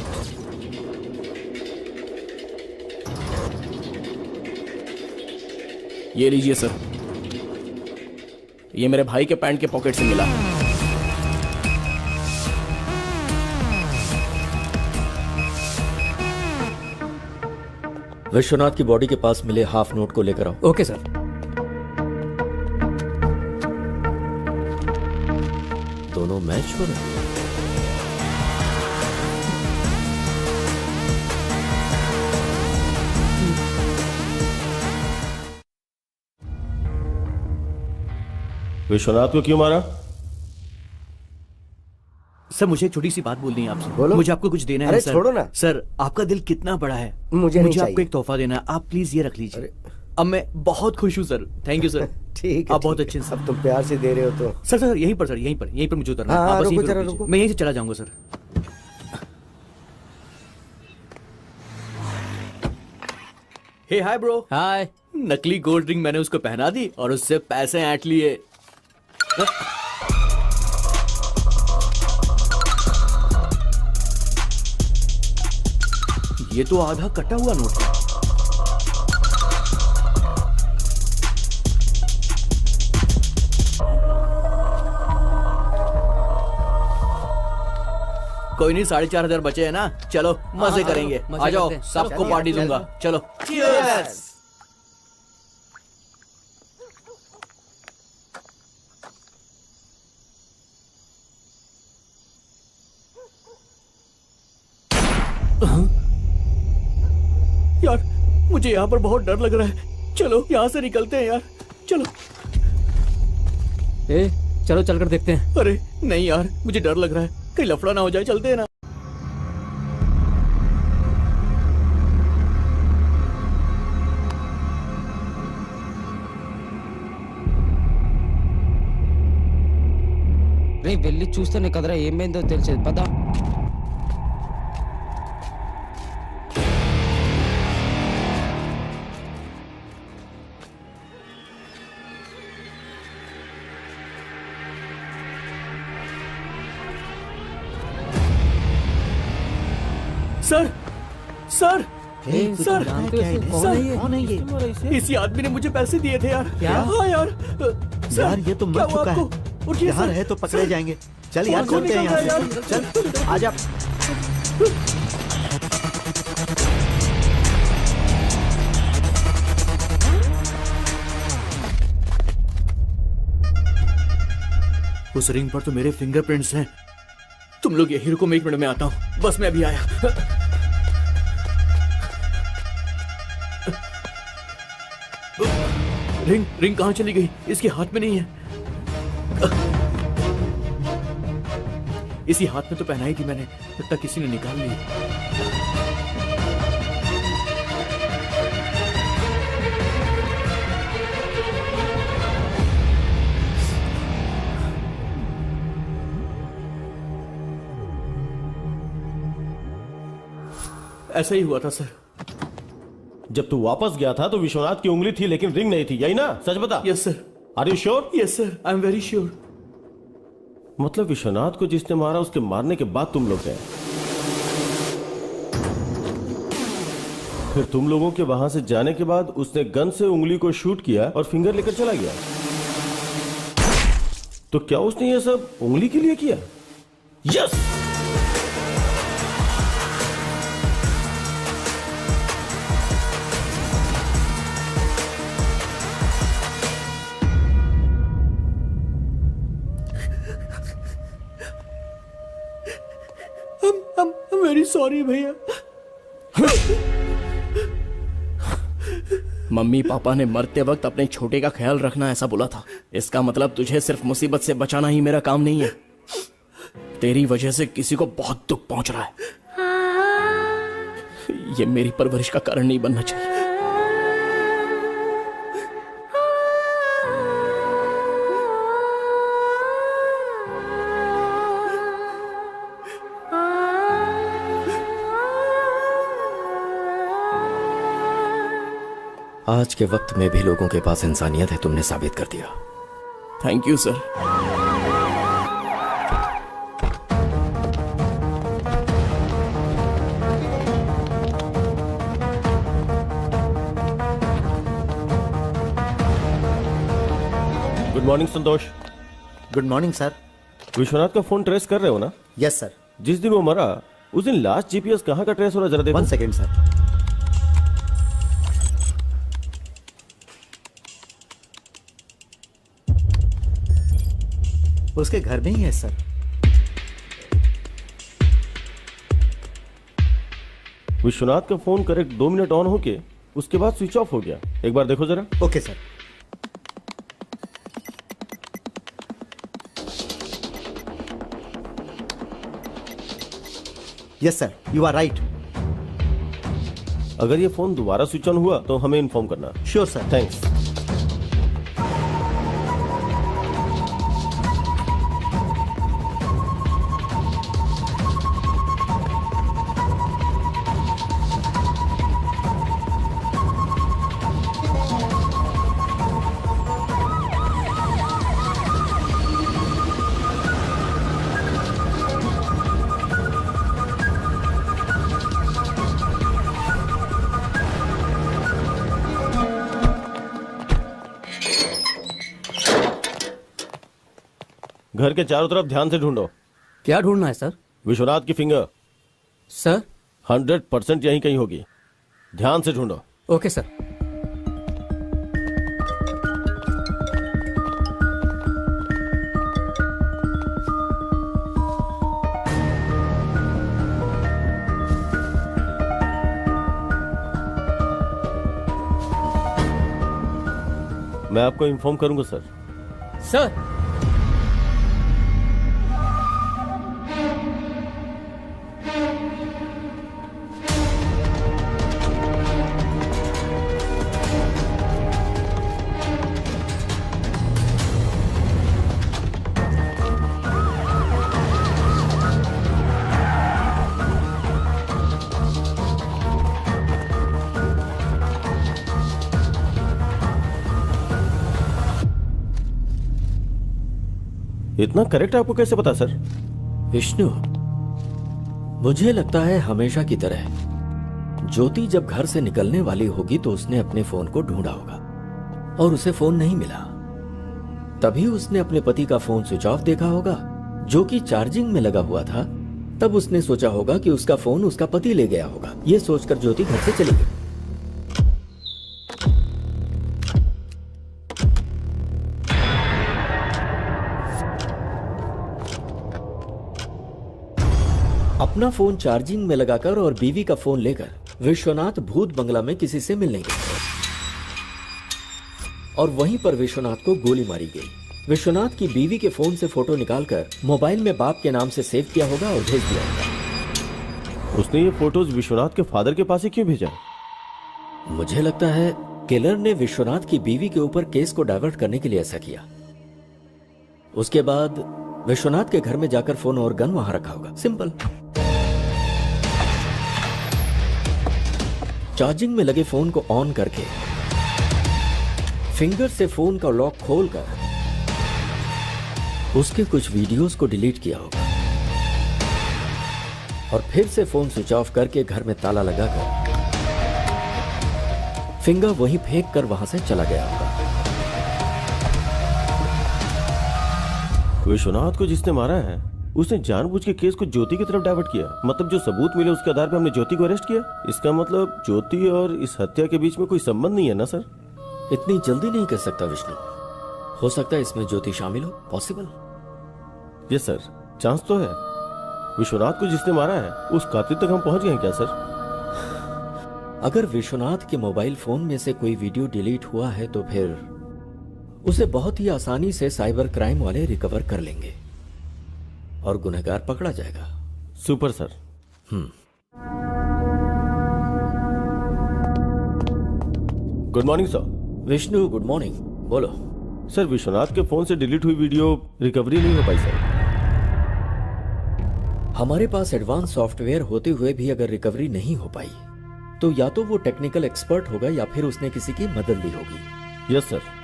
ये लीजिए सर, ये मेरे भाई के पैंट के पॉकेट से मिला। विश्वनाथ की बॉडी के पास मिले हाफ नोट को लेकर आओ। Okay sir. दोनों मैच हो रहे हैं। विश्वनाथ को क्यों मारा? सर, मुझे एक छोटी सी बात बोलनी है आपसे। बोलो। मुझे आपको कुछ देना है। अरे सर। छोड़ो ना। सर, आपका दिल कितना बड़ा है। मुझे नहीं आपको चाहिए। एक तोहफा देना है, आप प्लीज ये रख लीजिए। अब मैं बहुत खुश हूँ सर। Thank you sir. ठीक है, आप बहुत ठीक अच्छे है। हैं सर। अब तुम प्यार से दे रहे हो तो। सर सर, यहीं पर सर, यहीं पर मुझे उतरना है। हाँ, आप बस रुको यहीं पर जरा, रुक लीजिए। रुको। मैं यहीं से चला जाऊंगा सर। हे हाय ब्रो। हाय। नकली गोल्ड रिंग मैंने उसको पहना दी और उससे पैसे ऐंठ लिए। ये तो आधा कटा हुआ नोट है। कोई नहीं, 4,500 बचे हैं ना। चलो मजे करेंगे, आ जाओ, सबको पार्टी दूंगा। चलो Cheers! यार मुझे यहाँ पर बहुत डर लग रहा है। चलो यहाँ से निकलते हैं यार, चलो। चलो चलकर देखते हैं। अरे नहीं यार, मुझे डर लग रहा है, कहीं लफड़ा ना हो जाए। चलते हैं ना। రే వెళ్ళి చూస్తేనే కదరా ఏమైందో తెలిసేది. పదా. सर सर सर कौन है ये? इसी आदमी ने मुझे पैसे दिए थे यार। क्या? हाँ यार। यार ये तो मर चुका है। उठिए यहाँ सर। रहे तो पकड़े जाएंगे। चल यार, कौन चलते हैं निकल रहा यहाँ है से। चल आजा। उस रिंग पर तो मेरे फिंगरप्रिंट्स हैं। तुम लोग यही रुको, मैं 1 मिनट में आता हूँ। बस मैं अभी आया। रिंग कहाँ चली गई? इसके हाथ में नहीं है। इसी हाथ में तो पहनाई थी मैंने, लगता किसी ने निकाल ली। ऐसा ही हुआ था सर। जब तू वापस गया था तो विश्वनाथ की उंगली थी लेकिन रिंग नहीं थी, यही ना? सच बता। Yes sir. Are you sure? Yes sir, I am very sure. मतलब विश्वनाथ को जिसने मारा उसके मारने के बाद तुम लोग गए, फिर तुम लोगों के वहां से जाने के बाद उसने गन से उंगली को शूट किया और फिंगर लेकर चला गया। तो क्या उसने ये सब उंगली के लिए किया? यस। I'm very sorry भैया। मम्मी पापा ने मरते वक्त अपने छोटे का ख्याल रखना ऐसा बोला था। इसका मतलब तुझे सिर्फ मुसीबत से बचाना ही मेरा काम नहीं है। तेरी वजह से किसी को बहुत दुख पहुंच रहा है। ये मेरी परवरिश का कारण नहीं बनना चाहिए। आज के वक्त में भी लोगों के पास इंसानियत है, तुमने साबित कर दिया। Thank you sir. Good morning Santosh. Good morning sir. Vishwanath का फोन ट्रेस कर रहे हो ना? Yes sir. जिस दिन वो मरा उस दिन लास्ट जीपीएस कहाँ का ट्रेस हो रहा, जरा देखो। 1 सेकेंड सर। उसके घर में ही है सर। विश्वनाथ का फोन करेक्ट 2 मिनट ऑन होके उसके बाद स्विच ऑफ हो गया। एक बार देखो जरा। Okay sir. Yes sir, you are right. अगर ये फोन दोबारा स्विच ऑन हुआ तो हमें इन्फॉर्म करना। Sure sir. थैंक्स। घर के चारों तरफ ध्यान से ढूंढो। क्या ढूंढना है सर? विश्वनाथ की फिंगर। सर 100% यहीं कहीं होगी, ध्यान से ढूंढो। Okay sir. मैं आपको इन्फॉर्म करूंगा सर। सर इतना करेक्ट आपको कैसे पता सर? विष्णु, मुझे लगता है हमेशा की तरह ज्योति जब घर से निकलने वाली होगी तो उसने अपने फोन को ढूंढा होगा और उसे फोन नहीं मिला। तभी उसने अपने पति का फोन स्विच ऑफ देखा होगा जो कि चार्जिंग में लगा हुआ था। तब उसने सोचा होगा कि उसका फोन उसका पति ले गया होगा। यह सोचकर ज्योति घर से चली गई। अपना फोन चार्जिंग में लगाकर और बीवी का फोन लेकर विश्वनाथ भूत बंगला में किसी से मिलने गए और वहीं पर विश्वनाथ को गोली मारी गई। विश्वनाथ की बीवी के फोन से फोटो निकालकर मोबाइल में बाप के नाम से सेव किया होगा और भेज दिया होगा। उसने ये फोटोज विश्वनाथ के फादर के पास ही क्यों भेजा? मुझे लगता है किलर ने विश्वनाथ की बीवी के ऊपर केस को डाइवर्ट करने के लिए ऐसा किया। उसके बाद विश्वनाथ के घर में जाकर फोन और गन वहां रखा होगा। सिंपल। चार्जिंग में लगे फोन को ऑन करके फिंगर से फोन का लॉक खोलकर उसके कुछ वीडियोस को डिलीट किया होगा और फिर से फोन स्विच ऑफ करके घर में ताला लगाकर फिंगर वहीं फेंक कर वहां से चला गया होगा। विश्वनाथ को जिसने मारा है उसने जानबूझ के केस को ज्योति की तरफ डाइवर्ट किया। मतलब जो सबूत मिले उसके आधार पर हमने ज्योति को अरेस्ट किया। इसका मतलब ज्योति और इस हत्या के बीच में कोई संबंध नहीं है ना सर? इतनी जल्दी नहीं कर सकता विष्णु। हो सकता है इसमें ज्योति शामिल हो। पॉसिबल। यस सर, चांस तो है। विश्वनाथ को जिसने मारा है उस कातिल तक हम पहुंच गए क्या सर? अगर विश्वनाथ के मोबाइल फोन में से कोई वीडियो डिलीट हुआ है तो फिर उसे बहुत ही आसानी से साइबर क्राइम वाले रिकवर कर लेंगे और गुनहगार पकड़ा जाएगा। Super sir. Good morning sir. Vishnu good morning. बोलो सर। विश्वनाथ के फोन से डिलीट हुई वीडियो रिकवरी नहीं हो पाई सर। हमारे पास एडवांस सॉफ्टवेयर होते हुए भी अगर रिकवरी नहीं हो पाई तो या तो वो टेक्निकल एक्सपर्ट होगा या फिर उसने किसी की मदद ली होगी। Yes sir.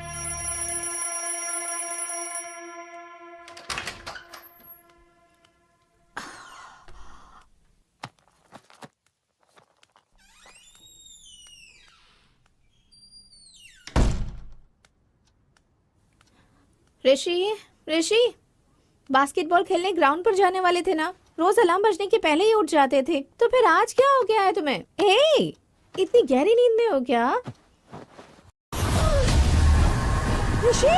Rishi, Rishi, basketball खेलने ग्राउंड पर जाने वाले थे ना? रोज अलार्म बजने के पहले ही उठ जाते थे। तो फिर आज क्या हो गया है तुम्हें? ए, इतनी गहरी नींद में हो क्या? ऋषि,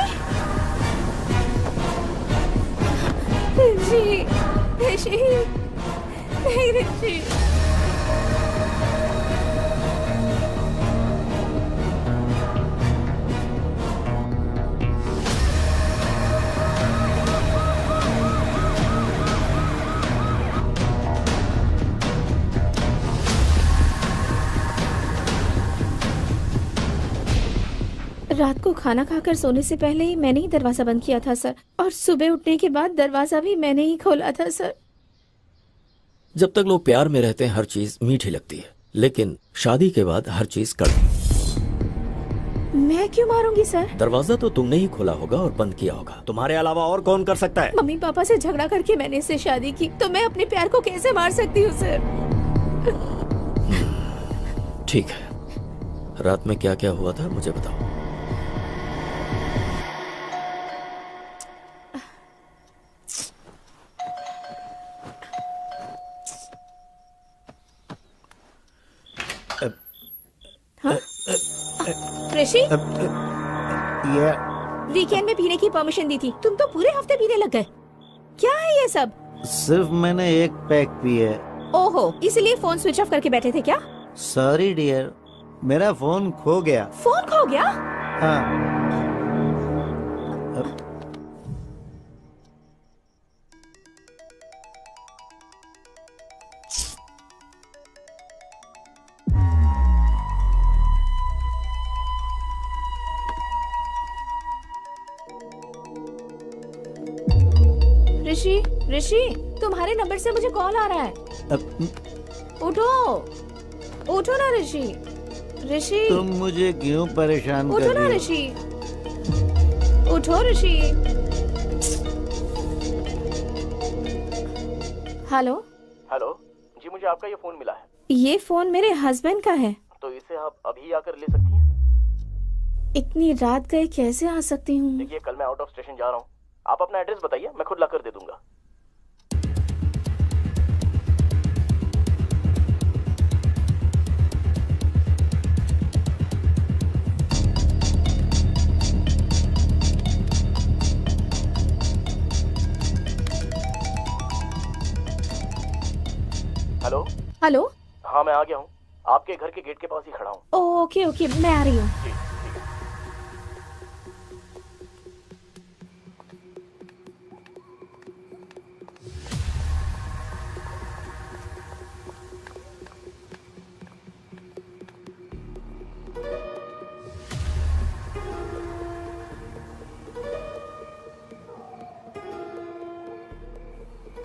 ऋषि, ऋषि, नहीं ऋषि। रात को खाना खाकर सोने से पहले ही मैंने ही दरवाजा बंद किया था सर, और सुबह उठने के बाद दरवाजा भी मैंने ही खोला था सर। जब तक लोग प्यार में रहते हैं हर चीज मीठी लगती है, लेकिन शादी के बाद हर चीज कड़वी। मैं क्यों मारूंगी सर? दरवाजा तो तुमने ही खोला होगा और बंद किया होगा। तुम्हारे अलावा और कौन कर सकता है? मम्मी पापा से झगड़ा करके मैंने इससे शादी की, तो मैं अपने प्यार को कैसे मार सकती हूँ सर? ठीक है, रात में क्या क्या हुआ था मुझे बताओ। ऋषि, ये वीकेंड में पीने की परमिशन दी थी, तुम तो पूरे हफ्ते पीने लग गए। क्या है ये सब? सिर्फ मैंने एक पैक पी है। ओहो, इसलिए फोन स्विच ऑफ करके बैठे थे क्या? सॉरी डियर, मेरा फोन खो गया। फोन खो गया? हाँ। ऋषि, ऋषि, तुम्हारे नंबर से मुझे कॉल आ रहा है। उठो, उठो ना ऋषि। ऋषि, तुम मुझे क्यों परेशान कर उठो ना रही हो? ऋषि, उठो ऋषि। हेलो। हेलो जी, मुझे आपका ये फोन मिला है। ये फोन मेरे हस्बैंड का है। तो इसे आप अभी आकर ले सकती हैं? इतनी रात गए कैसे आ सकती हूँ? देखिए, कल मैं आउट ऑफ स्टेशन जा रहा हूँ। आप अपना एड्रेस बताइए, मैं खुद लाकर दे दूंगा। हेलो। हेलो। हाँ, मैं आ गया हूँ। आपके घर के गेट के पास ही खड़ा हूँ। ओके ओके, मैं आ रही हूँ।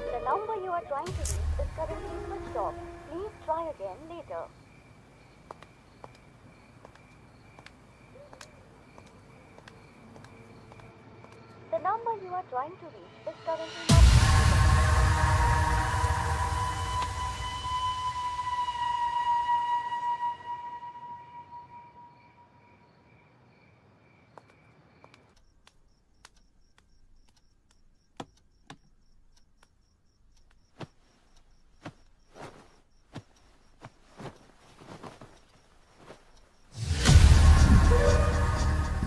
The number you are trying to reach is currently switched off. Please try again later. The number you are trying to reach is currently not.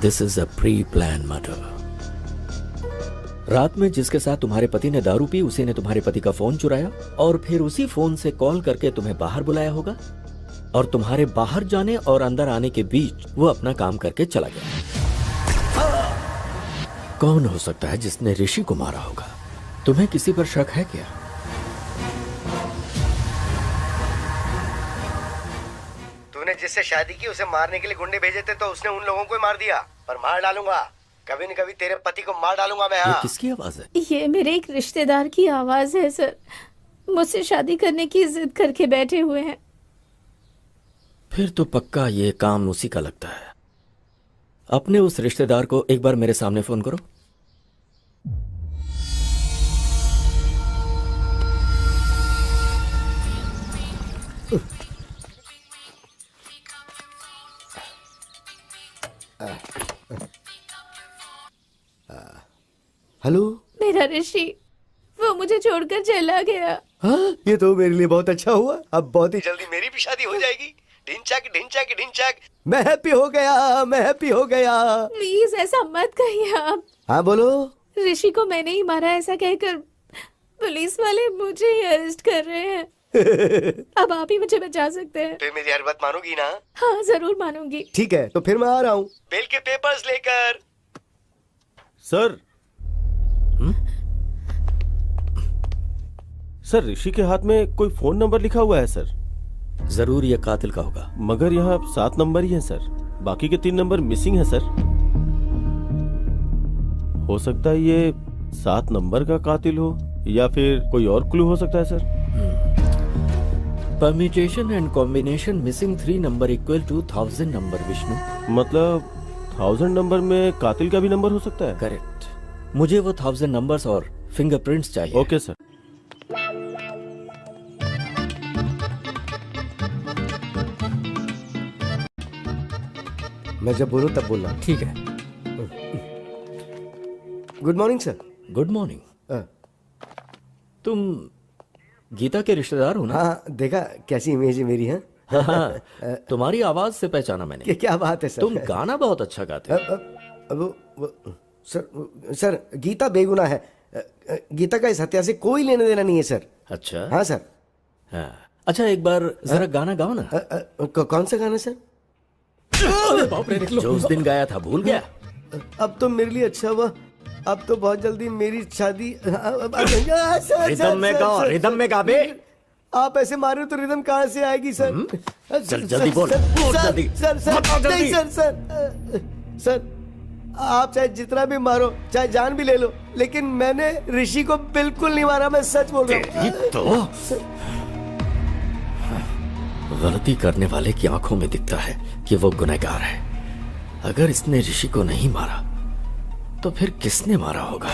This is a pre plan murder. रात में जिसके साथ तुम्हारे पति ने दारू P, उसी ने तुम्हारे पति का फोन चुराया और फिर उसी फोन से कॉल करके तुम्हें बाहर बुलाया होगा और तुम्हारे बाहर जाने और अंदर आने के बीच वो अपना काम करके चला गया। कौन हो सकता है जिसने ऋषि को मारा होगा? तुम्हें किसी पर शक है क्या? तूने जिससे शादी की उसे मारने के लिए गुंडे भेजे थे, तो उसने उन लोगों को ही मार दिया। पर मार डालूंगा, कभी न कभी तेरे पति को मार डालूंगा मैं। ये हाँ। किसकी आवाज है? ये मेरे एक रिश्तेदार की आवाज है सर। मुझसे शादी करने की जिद करके बैठे हुए हैं। फिर तो पक्का ये काम उसी का लगता है। अपने उस रिश्तेदार को एक बार मेरे सामने फोन करो। हेलो। मेरा ऋषि, वो मुझे छोड़कर चला गया। हाँ, ये तो मेरे लिए बहुत अच्छा हुआ। अब बहुत ही जल्दी मेरी भी शादी हो जाएगी। ढिंचक ढिंचक ढिंचक। मैं हैप्पी हो गया, मैं हैप्पी हो गया। प्लीज ऐसा मत कहिए आप। हाँ बोलो। ऋषि को मैंने ही मारा ऐसा कहकर पुलिस वाले मुझे ही अरेस्ट कर रहे हैं। अब आप ही मुझे बचा सकते हैं। फिर मेरी हर बात मानोगी ना? हाँ जरूर मानूंगी। ठीक है, तो फिर मैं आ रहा हूँ बेल के पेपर्स लेकर। सर। सर, ऋषि के हाथ में कोई फोन नंबर लिखा हुआ है सर। जरूर ये कातिल का होगा। मगर यहाँ 7 नंबर ही है सर, बाकी के 3 नंबर मिसिंग है सर। हो सकता है ये 7 नंबर का कातिल हो या फिर कोई और क्लू हो सकता है sir. Permutation and combination missing 3 number equal to 1000 number. Vishnu, मतलब 1000 नंबर में कातिल का भी नंबर हो सकता है? करेक्ट। मुझे वो 1000 नंबर्स और फिंगरप्रिंट्स चाहिए। Okay sir. मैं जब बोलूं तब बोलना। ठीक है। Good morning sir. Good morning. तुम गीता के रिश्तेदार हो ना? हाँ, देखा कैसी इमेज है मेरी। है हाँ, तुम्हारी आवाज से पहचाना मैंने। क्या बात है सर। तुम गाना बहुत अच्छा गाते हो। सर गीता बेगुनाह है। गीता का इस हत्या से कोई लेना देना नहीं है सर। अच्छा। हाँ सर। हाँ। अच्छा एक बार जरा गाना गाओ ना। कौन सा गाना सर? जो उस दिन गाया था, भूल गया? अब तो मेरे लिए अच्छा हुआ, अब तो बहुत जल्दी मेरी शादी। रिदम में गाओ, रिदम में गा बे। आप ऐसे मारे तो रिदम कहाँ से आएगी सर? चल जल्दी बोल, जल्दी। नहीं सर। सर आप चाहे जितना भी मारो, चाहे जान भी ले लो, लेकिन मैंने ऋषि को बिल्कुल नहीं मारा, मैं सच बोल रहा हूँ। तो गलती करने वाले की आंखों में दिखता है कि वो गुनहगार है। अगर इसने ऋषि को नहीं मारा तो फिर किसने मारा होगा?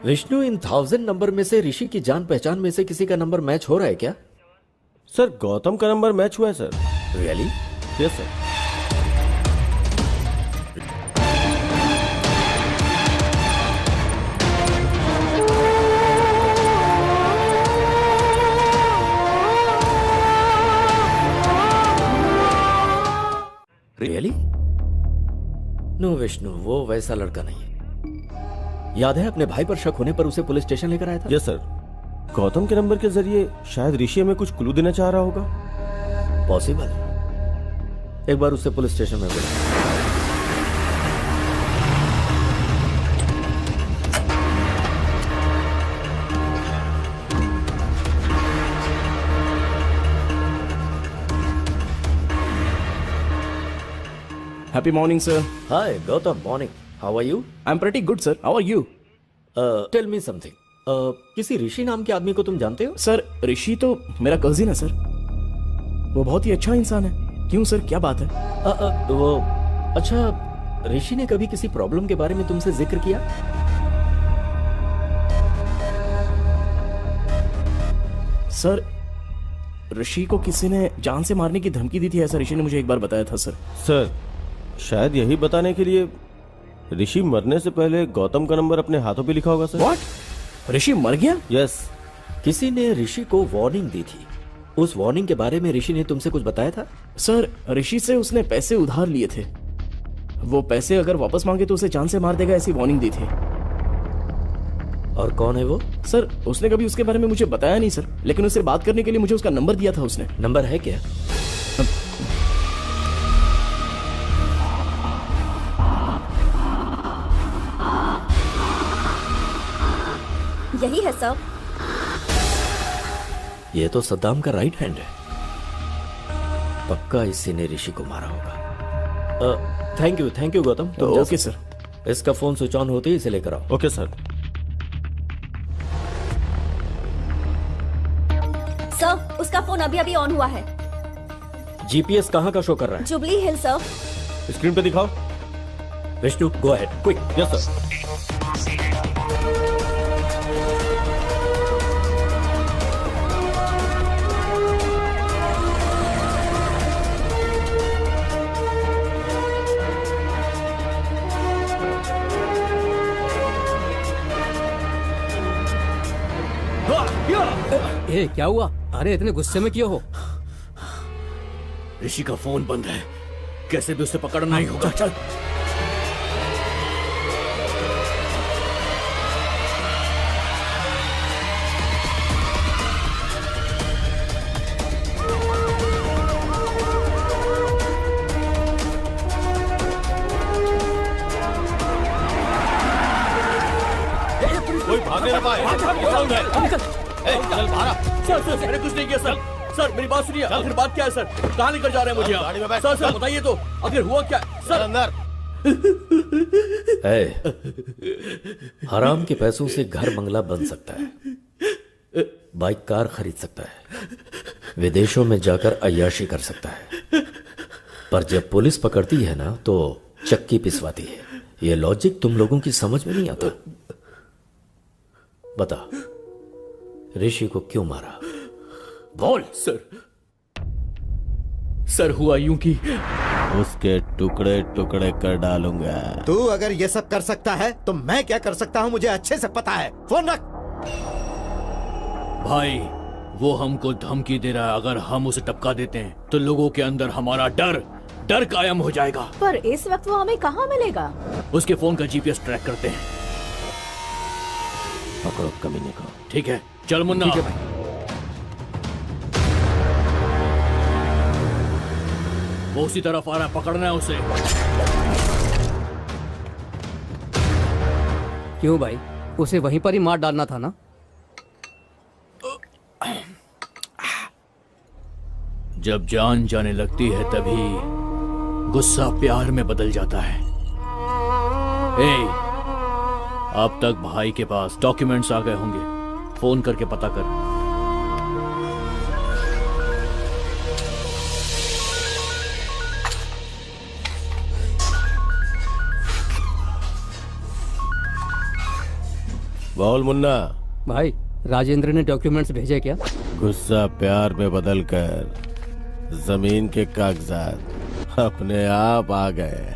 विष्णु, इन 1000 नंबर में से ऋषि की जान पहचान में से किसी का नंबर मैच हो रहा है क्या? सर गौतम का नंबर मैच हुआ है sir. Really? Yes sir. Really? No Vishnu, वो वैसा लड़का नहीं है। याद है अपने भाई पर शक होने पर उसे पुलिस स्टेशन लेकर आया था? Yes sir. गौतम के नंबर के जरिए शायद ऋषि हमें कुछ क्लू देना चाह रहा होगा। पॉसिबल। एक बार उससे पुलिस स्टेशन में बुला। Happy morning, sir. Hi, Gautam. Morning. How are you? I'm pretty good, sir. How are you? Tell me something. किसी ऋषि नाम के आदमी को तुम जानते हो? सर ऋषि तो मेरा कजिन है सर। वो बहुत ही अच्छा इंसान है। क्यों सर, क्या बात है? वो अच्छा, ऋषि ने कभी किसी प्रॉब्लम के बारे में तुमसे जिक्र किया? सर ऋषि को किसी ने जान से मारने की धमकी दी थी, ऐसा ऋषि ने मुझे एक बार बताया था सर। सर शायद यही बताने के लिए ऋषि मरने से पहले गौतम का नंबर अपने हाथों पे लिखा होगा सर। What? ऋषि मर गया? यस। किसी ने ऋषि को वार्निंग दी थी। उस वार्निंग के बारे में ऋषि ने तुमसे कुछ बताया था? सर ऋषि से उसने पैसे उधार लिए थे। वो पैसे अगर वापस मांगे तो उसे जान से मार देगा, ऐसी वार्निंग दी थी। और कौन है वो? सर उसने कभी उसके बारे में मुझे बताया नहीं सर, लेकिन उससे बात करने के लिए मुझे उसका नंबर दिया था उसने। नंबर है क्या? यही है सर। ये तो सद्दाम का राइट हैंड है। पक्का इसी ने ऋषि को मारा होगा। Thank you Gautam. तो ओके सर। इसका फोन स्विच ऑन होते ही इसे लेकर आओ। Okay sir. सर उसका फोन अभी अभी ऑन हुआ है। जीपीएस कहाँ का शो कर रहा है? जुबली हिल सर। स्क्रीन पे दिखाओ। Vishnu go ahead quick. Yes sir. ए क्या हुआ? अरे इतने गुस्से में क्यों हो? ऋषि का फोन बंद है, कैसे भी उसे पकड़ना ही होगा। चल कोई भागने ना पाए। चल बाहर। सर मैंने कुछ नहीं किया सर। सर मेरी बात सुनिए। आखिर बात क्या है सर? कहाँ लेकर जा रहे हैं मुझे आप? सर बताइए तो, आखिर हुआ क्या सर? अंदर। हराम के पैसों से घर बंगला बन सकता है, बाइक कार खरीद सकता है, विदेशों में जाकर अय्याशी कर सकता है, पर जब पुलिस पकड़ती है ना तो चक्की पिसवाती है। ये लॉजिक तुम लोगों की समझ में नहीं आता। बता ऋषि को क्यों मारा? बोल। सर हुआ यूं कि उसके टुकड़े टुकड़े कर डालूंगा। तू अगर ये सब कर सकता है तो मैं क्या कर सकता हूं मुझे अच्छे से पता है। फोन रख। भाई वो हमको धमकी दे रहा है, अगर हम उसे टपका देते हैं तो लोगों के अंदर हमारा डर कायम हो जाएगा। पर इस वक्त वो हमें कहाँ मिलेगा? उसके फोन का जीपीएस ट्रैक करते हैं। पकड़ो कमीने को। ठीक है, चल मुन्ना। ठीक है भाई। वो उसी तरफ आ रहा है, पकड़ना है उसे। क्यों भाई, उसे वहीं पर ही मार डालना था ना? जब जान जाने लगती है तभी गुस्सा प्यार में बदल जाता है। अब तक भाई के पास डॉक्यूमेंट्स आ गए होंगे, फोन करके पता कर। बोल मुन्ना। भाई राजेंद्र ने डॉक्यूमेंट्स भेजे क्या? गुस्सा प्यार में बदलकर जमीन के कागजात अपने आप आ गए।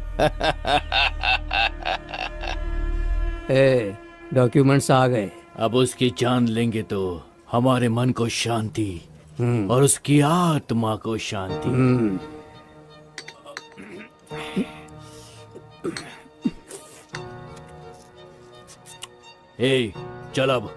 डॉक्यूमेंट्स आ गए। अब उसकी जान लेंगे तो हमारे मन को शांति और उसकी आत्मा को शांति। चल अब।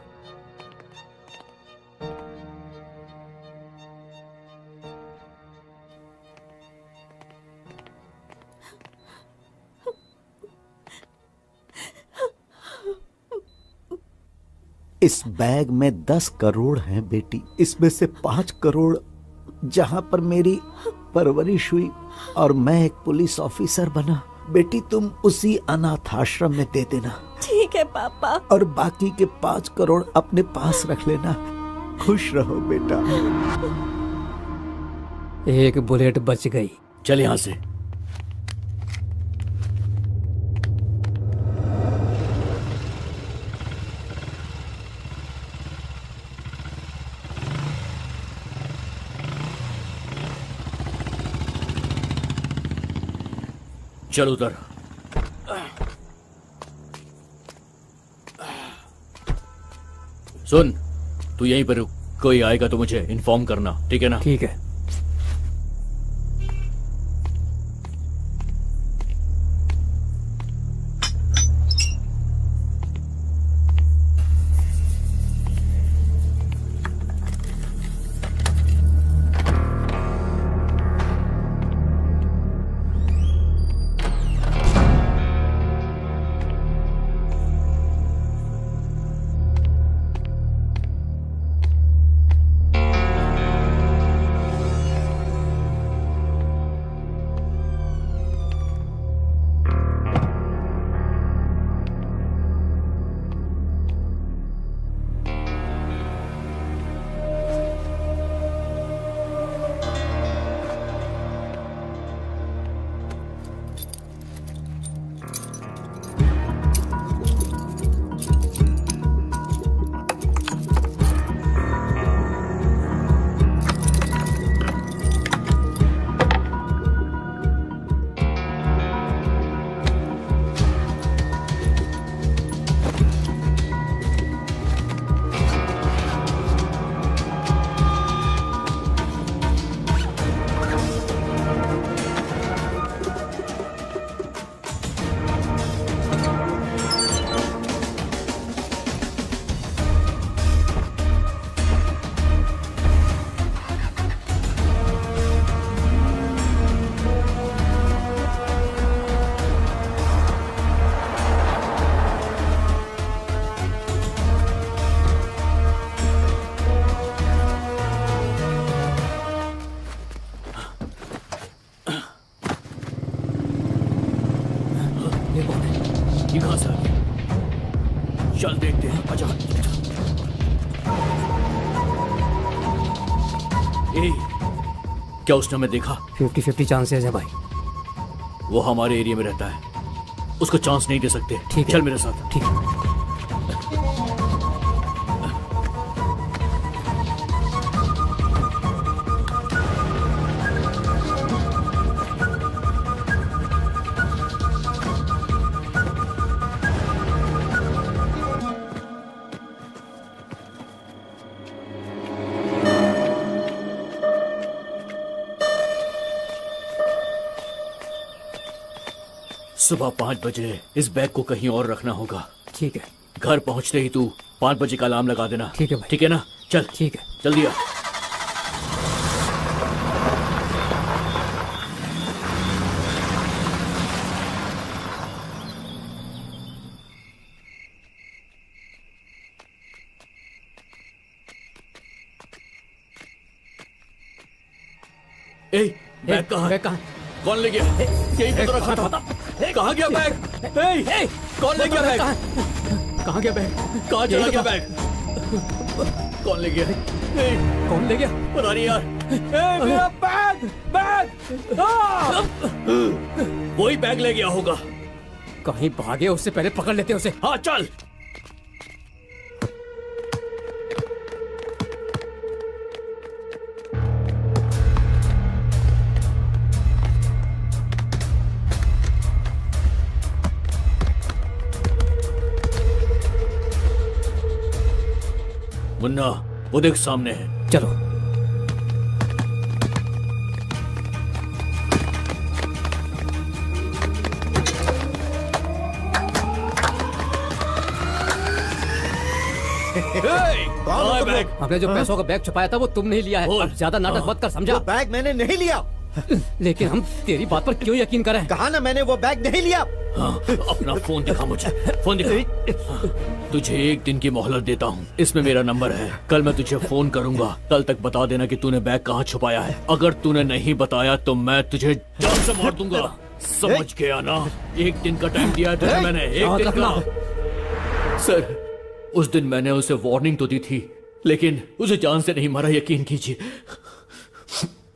इस बैग में 10 करोड़ हैं बेटी। इसमें से 5 करोड़ जहां पर मेरी परवरिश हुई और मैं एक पुलिस ऑफिसर बना, बेटी तुम उसी अनाथ आश्रम में दे देना। ठीक है पापा। और बाकी के 5 करोड़ अपने पास रख लेना। खुश रहो बेटा। एक बुलेट बच गई। चल यहां से। चल उधर। सुन, तू यहीं पर रुक, कोई आएगा तो मुझे इन्फॉर्म करना, ठीक है ना? ठीक है। ये कहां से आ गया? चल देखते हैं। आजा। क्या उसने हमें देखा? 50-50 चांसेस है भाई। वो हमारे एरिया में रहता है, उसको चांस नहीं दे सकते। ठीक है, चल मेरे साथ। ठीक है। सुबह 5 बजे इस बैग को कहीं और रखना होगा। ठीक है। घर पहुंचते ही तू 5 बजे का अलार्म लगा देना। ठीक है भाई। ठीक है ना? चल। ठीक है, जल्दी आ। बैग कहाँ? बैग कहाँ? कौन ले गया? यही तो रखा था। कहाँ गया बैग? कौन ले गया बैग? कहाँ गया बैग? कहाँ चला गया बैग? कौन ले गया? कौन ले गया? पता नहीं यार। मेरा बैग बैग! वही बैग ले गया होगा। कहीं भागे, उससे पहले पकड़ लेते उसे। हाँ चल। मुन्ना, वो देख सामने है। चलो। कहाँ है बैग? हमने जो पैसों का बैग छुपाया था वो तुम नहीं लिया है। अब ज्यादा नाटक मत कर, समझा? बैग मैंने नहीं लिया। लेकिन हम तेरी बात पर क्यों यकीन करें? कहा ना मैंने वो बैग नहीं लिया। हाँ, अपना फोन दिखा मुझे। फोन दिखा। तुझे 1 दिन की मोहलत देता हूँ। इसमें मेरा नंबर है। कल मैं तुझे फोन करूंगा। कल तक बता देना कि तूने बैग कहाँ छुपाया है। अगर तूने नहीं बताया तो मैं तुझे जान से मार दूंगा। समझ गया ना? 1 दिन का टाइम दिया है तुझे मैंने। 1 दिन का। सर, उस दिन मैंने उसे वार्निंग तो दी थी, लेकिन उसे जान से नहीं मारा, यकीन कीजिए।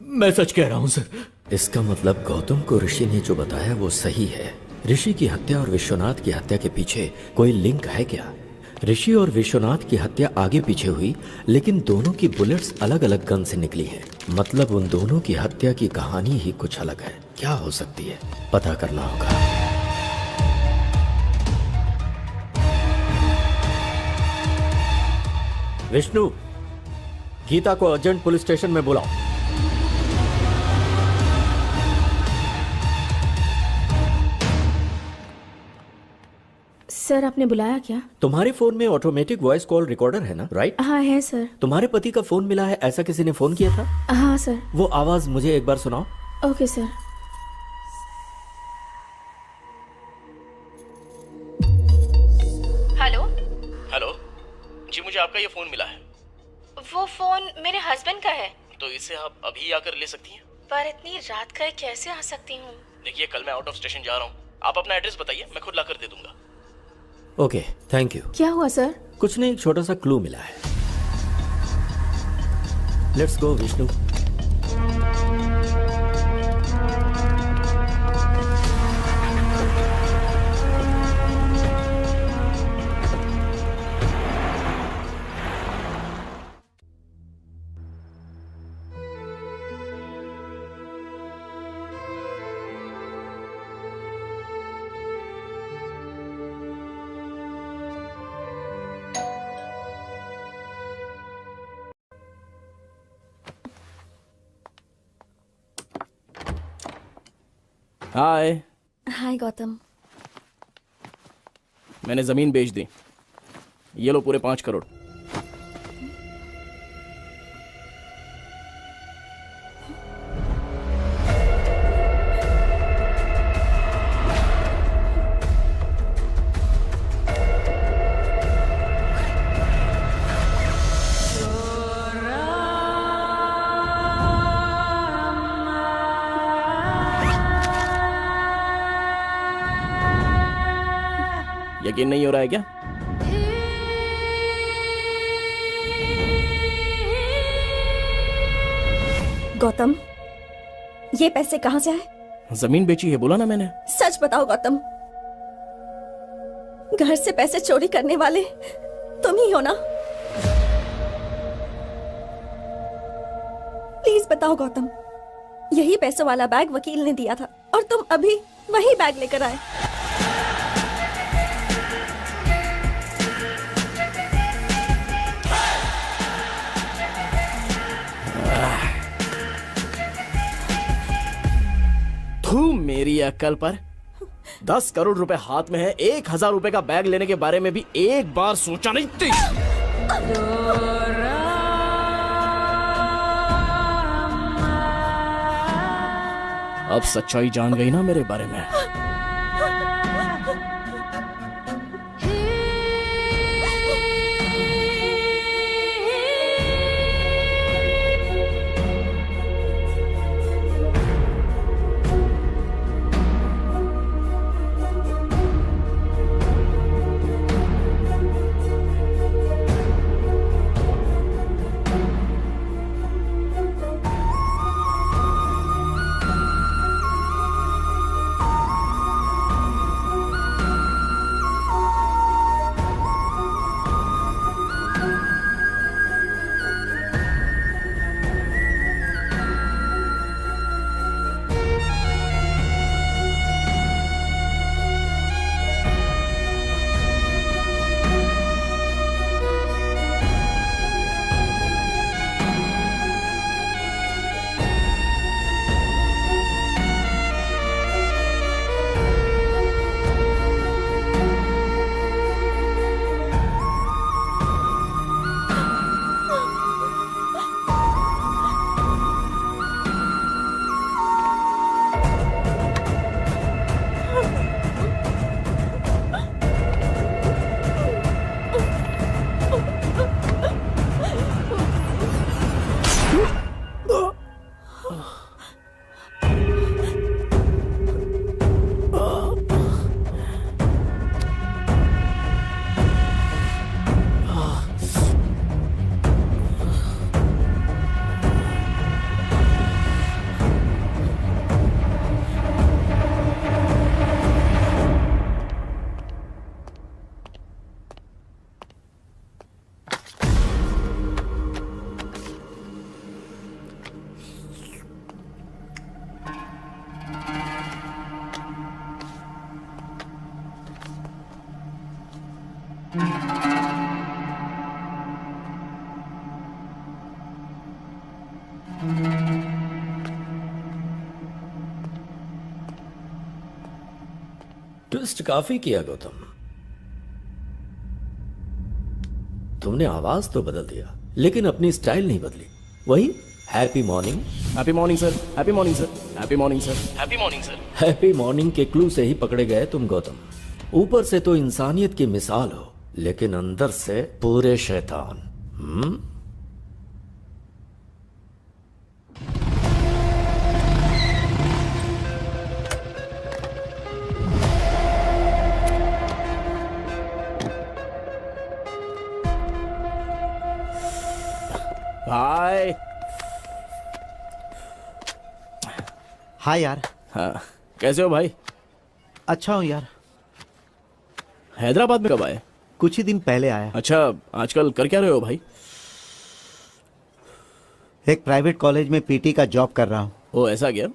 मैं सच कह रहा हूँ सर। इसका मतलब गौतम को ऋषि ने जो बताया वो सही है। ऋषि की हत्या और विश्वनाथ की हत्या के पीछे कोई लिंक है क्या? ऋषि और विश्वनाथ की हत्या आगे पीछे हुई, लेकिन दोनों की बुलेट्स अलग अलग गन से निकली हैं। मतलब उन दोनों की हत्या की कहानी ही कुछ अलग है। क्या हो सकती है, पता करना होगा। विष्णु, गीता को अर्जेंट पुलिस स्टेशन में बुलाओ। सर, आपने बुलाया क्या? तुम्हारे फोन में ऑटोमेटिक वॉइस कॉल रिकॉर्डर है ना? राइट? हाँ है सर। तुम्हारे पति का फोन मिला है, ऐसा किसी ने फोन किया था? हाँ सर। वो आवाज मुझे एक बार सुनाओ। Okay sir. हेलो। हेलो जी, मुझे आपका ये फोन मिला है। वो फोन मेरे हस्बैंड का है। तो इसे आप अभी आकर ले सकती हैं? पर इतनी रात का कैसे आ सकती हूँ? देखिए, कल मैं आउट ऑफ स्टेशन जा रहा हूँ। आप अपना एड्रेस बताइए, मैं खुद लाकर दे दूंगा। Okay, thank you. क्या हुआ सर? कुछ नहीं, एक छोटा सा क्लू मिला है। Let's go Vishnu. Hi. Hi Gautam. मैंने जमीन बेच दी। ये लो पूरे 5 करोड़। यकीन नहीं हो रहा है क्या? गौतम, ये पैसे कहाँ से आए? जमीन बेची है, बोला ना मैंने। सच बताओ गौतम, घर से पैसे चोरी करने वाले तुम ही हो ना? प्लीज बताओ गौतम, यही पैसों वाला बैग वकील ने दिया था और तुम अभी वही बैग लेकर आए। तू मेरी अक्ल पर। 10 करोड़ रुपए हाथ में है, 1,000 रुपए का बैग लेने के बारे में भी एक बार सोचा नहीं थी। अब सच्चाई जान गई ना मेरे बारे में। ट्विस्ट काफी किया गौतम। तुमने आवाज तो बदल दिया लेकिन अपनी स्टाइल नहीं बदली। वही happy morning. Happy morning sir, happy morning sir, happy morning sir, happy morning sir. Happy morning के क्लू से ही पकड़े गए तुम गौतम। ऊपर से तो इंसानियत की मिसाल हो लेकिन अंदर से पूरे शैतान। हाय। हाय यार। हाँ, कैसे हो भाई? अच्छा हूँ यार। हैदराबाद में कब आए? कुछ ही दिन पहले आया। अच्छा, आजकल कर क्या रहे हो भाई? एक प्राइवेट कॉलेज में पीटी का जॉब कर रहा हूँ। ओ ऐसा क्या?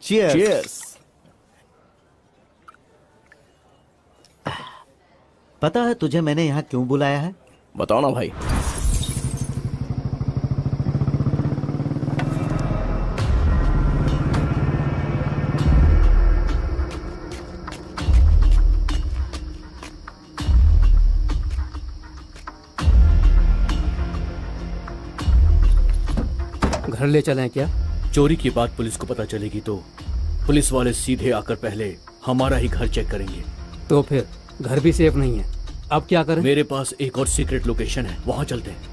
चीयर्स। चीयर्स। पता है तुझे मैंने यहाँ क्यों बुलाया है? बताओ ना भाई। घर ले चलें क्या? चोरी की बात पुलिस को पता चलेगी तो पुलिस वाले सीधे आकर पहले हमारा ही घर चेक करेंगे। तो फिर घर भी सेफ नहीं है, अब क्या करें? मेरे पास एक और सीक्रेट लोकेशन है, वहां चलते हैं।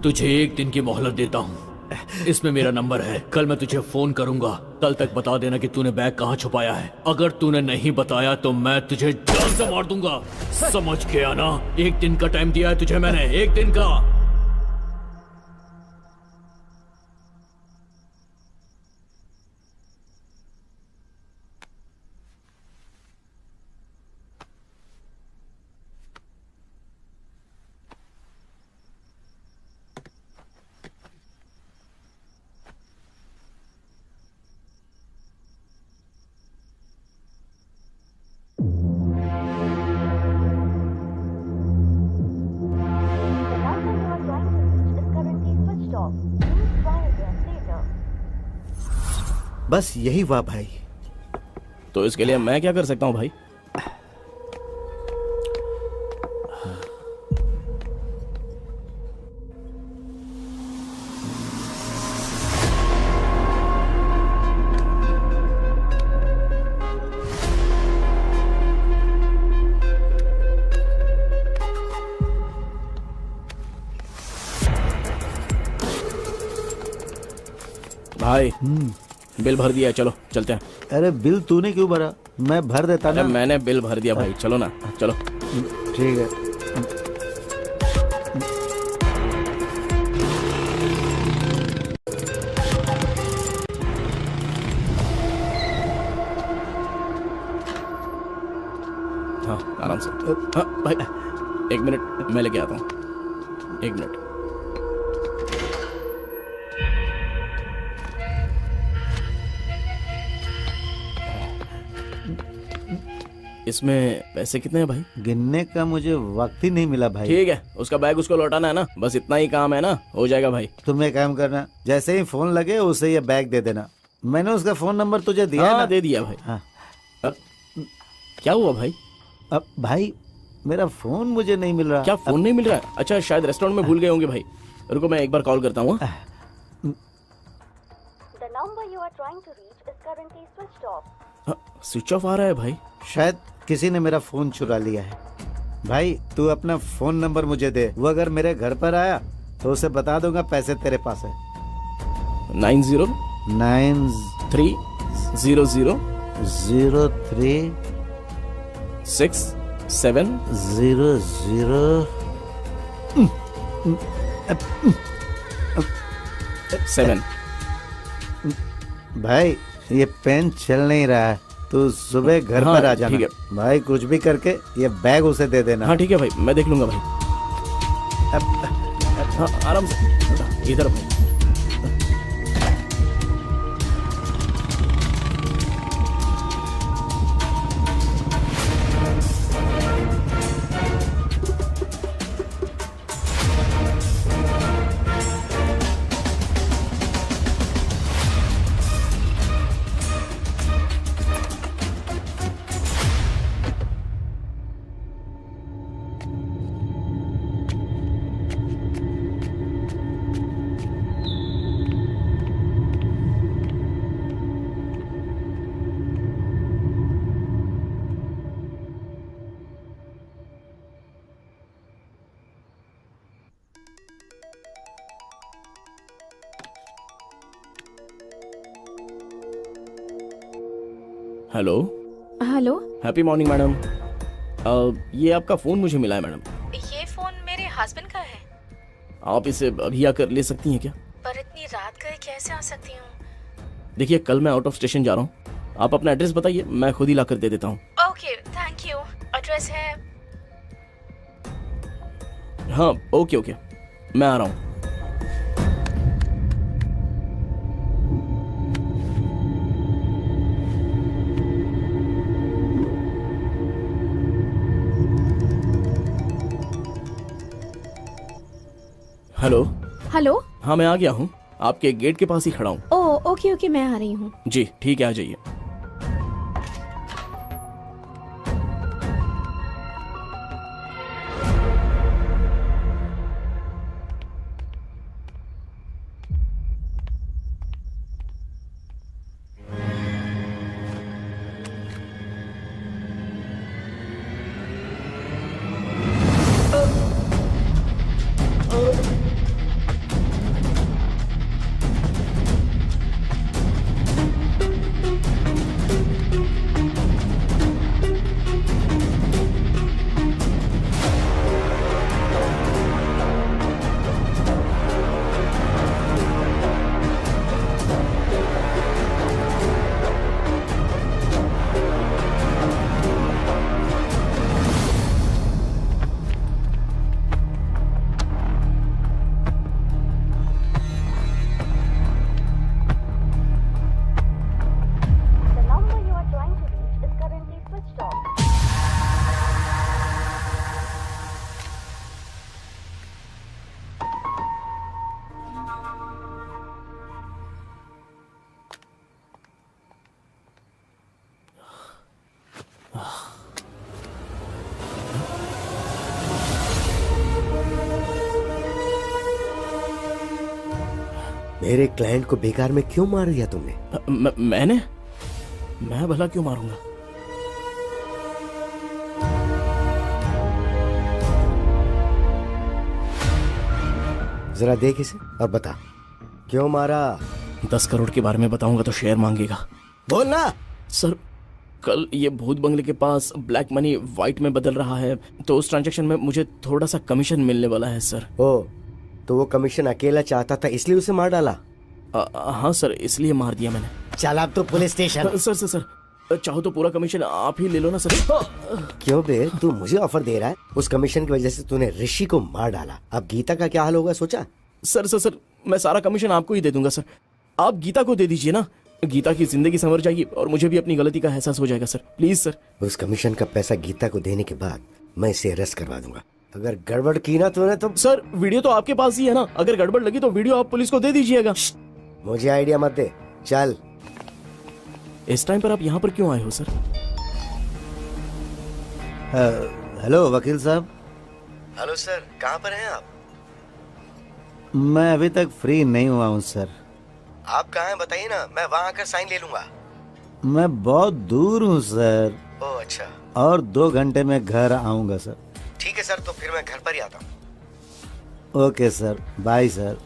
तुझे एक दिन की मोहलत देता हूँ, इसमें मेरा नंबर है। कल मैं तुझे फोन करूंगा, कल तक बता देना कि तूने बैग कहाँ छुपाया है। अगर तूने नहीं बताया तो मैं तुझे जान से मार दूंगा, समझ के आना। एक दिन का टाइम दिया है तुझे मैंने, एक दिन का। बस यही हुआ भाई। तो इसके लिए मैं क्या कर सकता हूं भाई? भाई बिल भर दिया है, चलो चलते हैं। अरे बिल तूने क्यों भरा? मैं भर देता ना। मैंने बिल भर दिया भाई, चलो ना, चलो। ठीक है। हाँ आराम से। हाँ भाई एक मिनट, मैं लेके आता हूँ, एक मिनट। इसमें पैसे कितने हैं भाई? गिनने का मुझे वक्त ही नहीं मिला भाई। ठीक है, उसका बैग उसको लौटाना है ना, बस इतना ही काम है ना, हो जाएगा भाई। तुम एक काम करना, जैसे ही फोन लगे उसे ये बैग दे देना। मैंने उसका फोन नंबर तुझे दिया हाँ, ना? दे दिया भाई। हाँ। क्या हुआ भाई? अब भाई मेरा फोन मुझे नहीं मिल रहा। क्या फोन नहीं मिल रहा है? अच्छा शायद रेस्टोरेंट में भूल गए होंगे भाई। रुको मैं एक बार कॉल करता हूँ। स्विच ऑफ आ रहा है भाई। शायद किसी ने मेरा फोन चुरा लिया है। भाई तू अपना फोन नंबर मुझे दे, वो अगर मेरे घर पर आया तो उसे बता दूंगा पैसे तेरे पास है। 930367। भाई ये पेन चल नहीं रहा है, तू सुबह घर हाँ, पर आ जाना। ठीक है भाई, कुछ भी करके ये बैग उसे दे देना। हाँ ठीक है भाई, मैं देख लूंगा भाई। हाँ आराम से, इधर भाई। Hello hello. Happy morning madam. ये आपका फोन मुझे मिला है मैडम। ये फोन मेरे हस्बैंड का है। आप इसे अभी आकर ले सकती हैं क्या? पर इतनी रात गए कैसे आ सकती हूँ? देखिए कल मैं आउट ऑफ स्टेशन जा रहा हूँ, आप अपना एड्रेस बताइए, मैं खुद ही लाकर दे देता हूँ। Okay thank you. एड्रेस है। हाँ ओके ओके, मैं आ रहा हूँ। हेलो। हेलो। हाँ मैं आ गया हूँ, आपके गेट के पास ही खड़ा हूँ। ओह ओके ओके, मैं आ रही हूँ। जी ठीक है, आ जाइए। मेरे क्लाइंट को बेकार में क्यों मार दिया तुमने? मैं भला क्यों मारूंगा? जरा देख इसे और बता क्यों मारा। 10 करोड़ के बारे में बताऊंगा तो शेयर मांगेगा। बोलना। सर कल ये भूत बंगले के पास ब्लैक मनी व्हाइट में बदल रहा है, तो उस ट्रांजैक्शन में मुझे थोड़ा सा कमीशन मिलने वाला है सर। ओ, तो वो कमीशन अकेला चाहता था इसलिए उसे मार डाला? हाँ सर, इसलिए मार दिया मैंने। चल अब तो पुलिस स्टेशन। सर चाहो तो पूरा कमीशन आप ही ले लो ना सर। क्यों बे, तू मुझे ऑफर दे रहा है? उस कमीशन की वजह से तूने ऋषि को मार डाला, अब गीता का क्या हाल होगा सोचा? सर मैं सारा कमीशन आपको ही दे दूंगा सर। आप गीता को दे दीजिए ना, गीता की जिंदगी संवर जाएगी और मुझे भी अपनी गलती का एहसास हो जाएगा सर। Please sir. उस कमीशन का पैसा गीता को देने के बाद मैं इसे अरेस्ट करवा दूंगा। अगर गड़बड़ की ना तूने तो। सर वीडियो तो आपके पास ही है ना, अगर गड़बड़ लगी तो वीडियो आप पुलिस को दे दीजिएगा। मुझे आइडिया मत दे, चल। इस टाइम पर आप यहाँ पर क्यों आए हो सर? हेलो वकील साहब। हेलो सर, कहाँ पर हैं आप? मैं अभी तक फ्री नहीं हुआ हूँ सर। आप कहाँ हैं बताइए ना, मैं वहाँ आकर साइन ले लूंगा। मैं बहुत दूर हूँ सर। ओह अच्छा। और 2 घंटे में घर आऊंगा सर। ठीक है सर, तो फिर मैं घर पर ही आता हूँ। Okay sir, bye sir.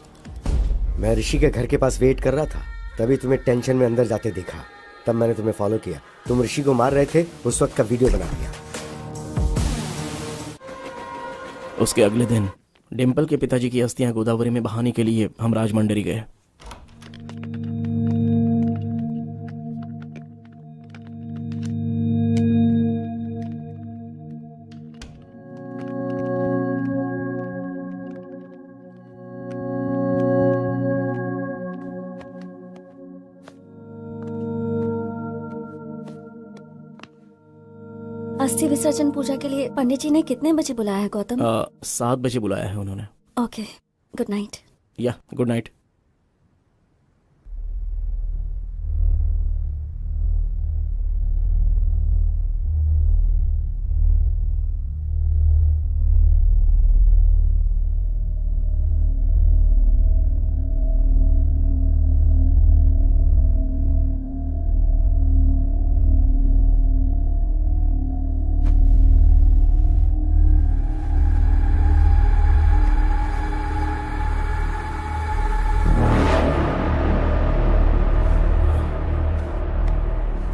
मैं ऋषि के घर के पास वेट कर रहा था, तभी तुम्हें टेंशन में अंदर जाते देखा, तब मैंने तुम्हें फॉलो किया। तुम ऋषि को मार रहे थे, उस वक्त का वीडियो बना दिया। उसके अगले दिन डिम्पल के पिताजी की अस्थियां गोदावरी में बहाने के लिए हम राजमंडरी गए। अस्थि विसर्जन पूजा के लिए पंडित जी ने कितने बजे बुलाया है गौतम? 7 बजे बुलाया है उन्होंने। Okay, good night. या good night.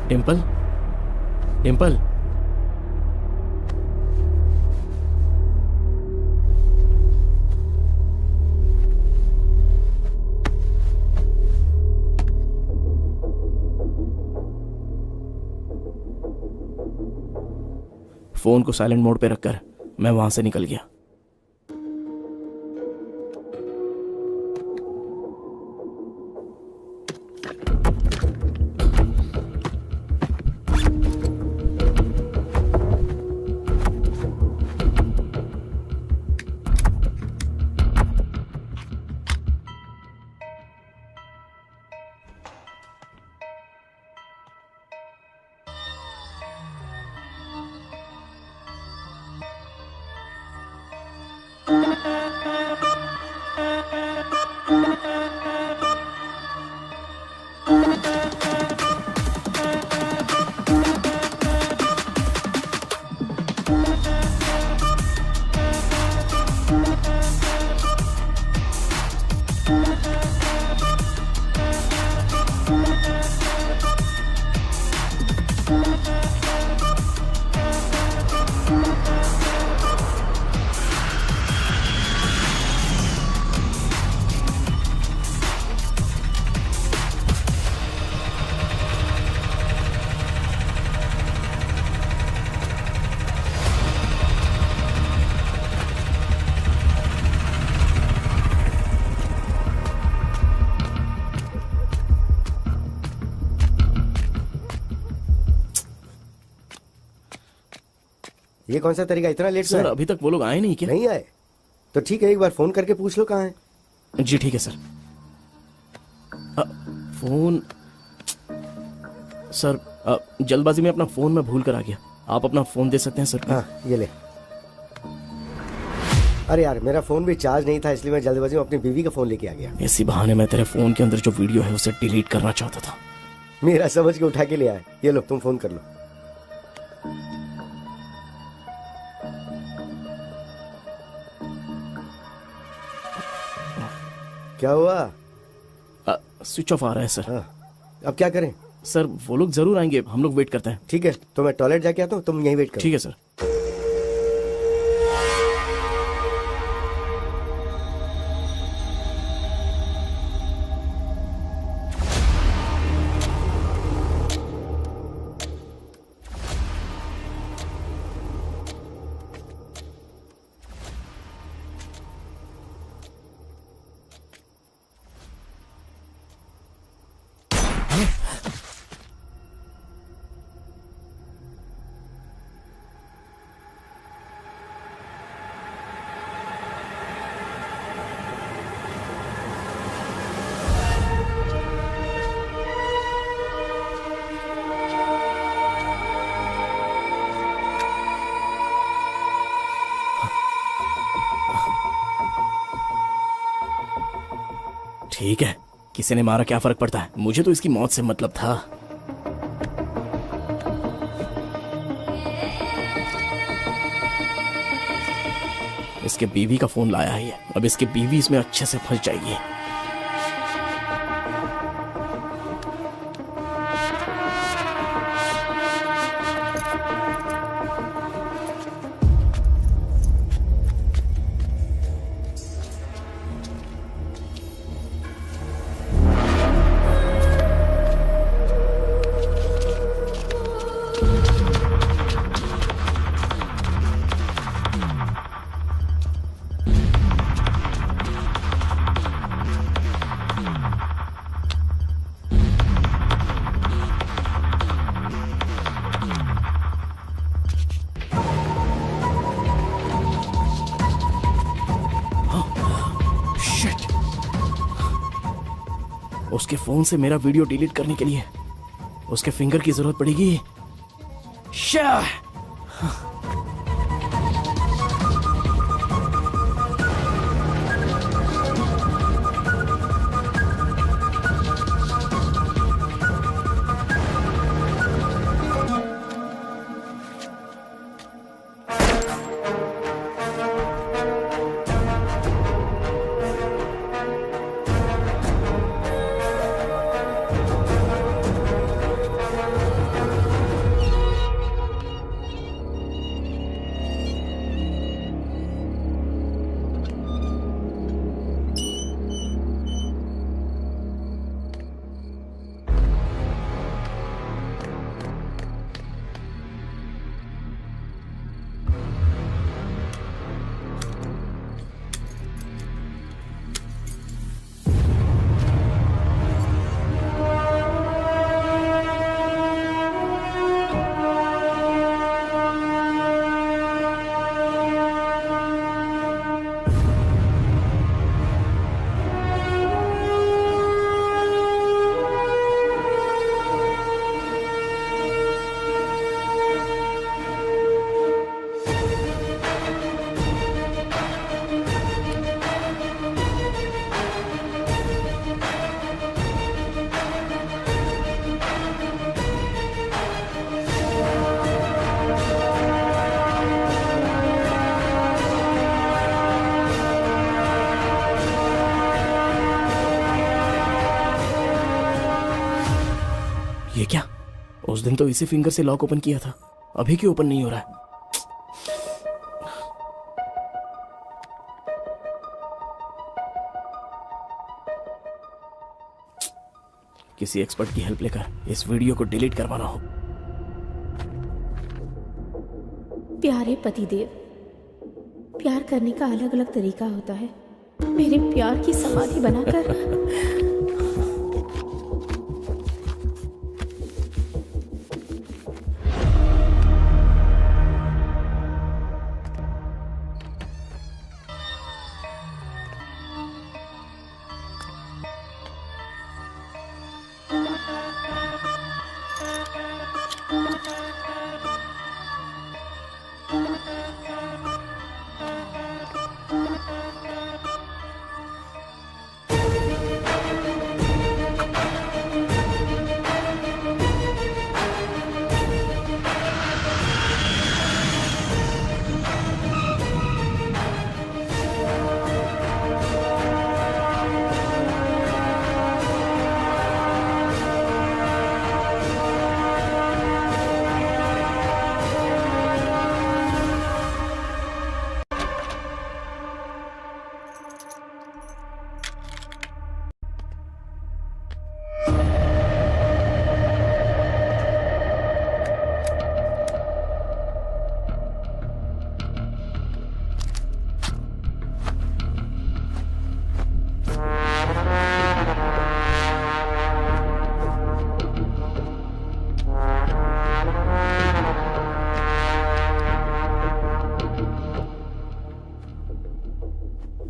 Dimple, Dimple, phone को साइलेंट मोड पे रखकर मैं वहां से निकल गया। ये कौन सा तरीका, इतना लेट? सर अभी तक वो लोग आए नहीं क्या? नहीं आए तो ठीक है, एक बार फोन करके पूछ लो कहाँ है। जी ठीक है सर। फोन सर, जल्दबाजी में अपना फोन मैं भूल कर आ गया। आप अपना फोन दे सकते हैं सर? हाँ ये ले। अरे यार मेरा फोन भी चार्ज नहीं था, इसलिए मैं जल्दबाजी में अपनी बीवी का फोन लेके आ गया। इसी बहाने मैं तेरे फोन के अंदर जो वीडियो है उसे डिलीट करना चाहता था। मेरा समझ के उठा के ले आया। ये लो तुम फोन कर लो। क्या हुआ? स्विच ऑफ आ रहा है सर। अब क्या करें? सर वो लोग जरूर आएंगे, हम लोग वेट करते हैं। ठीक है, तो मैं टॉयलेट जाके आता हूँ, तुम यहीं वेट करो। ठीक है सर। ठीक है, किसी ने मारा क्या फर्क पड़ता है, मुझे तो इसकी मौत से मतलब था। इसके बीवी का फोन लाया है, अब इसकी बीवी इसमें अच्छे से फंस जाएगी। उसके फोन से मेरा वीडियो डिलीट करने के लिए उसके फिंगर की जरूरत पड़ेगी। शाह! ये क्या? उस दिन तो इसी फिंगर से लॉक ओपन किया था, अभी क्यों ओपन नहीं हो रहा है? किसी एक्सपर्ट की हेल्प लेकर इस वीडियो को डिलीट करवाना हो। प्यारे पतिदेव, प्यार करने का अलग अलग तरीका होता है। मेरे प्यार की समाधि बनाकर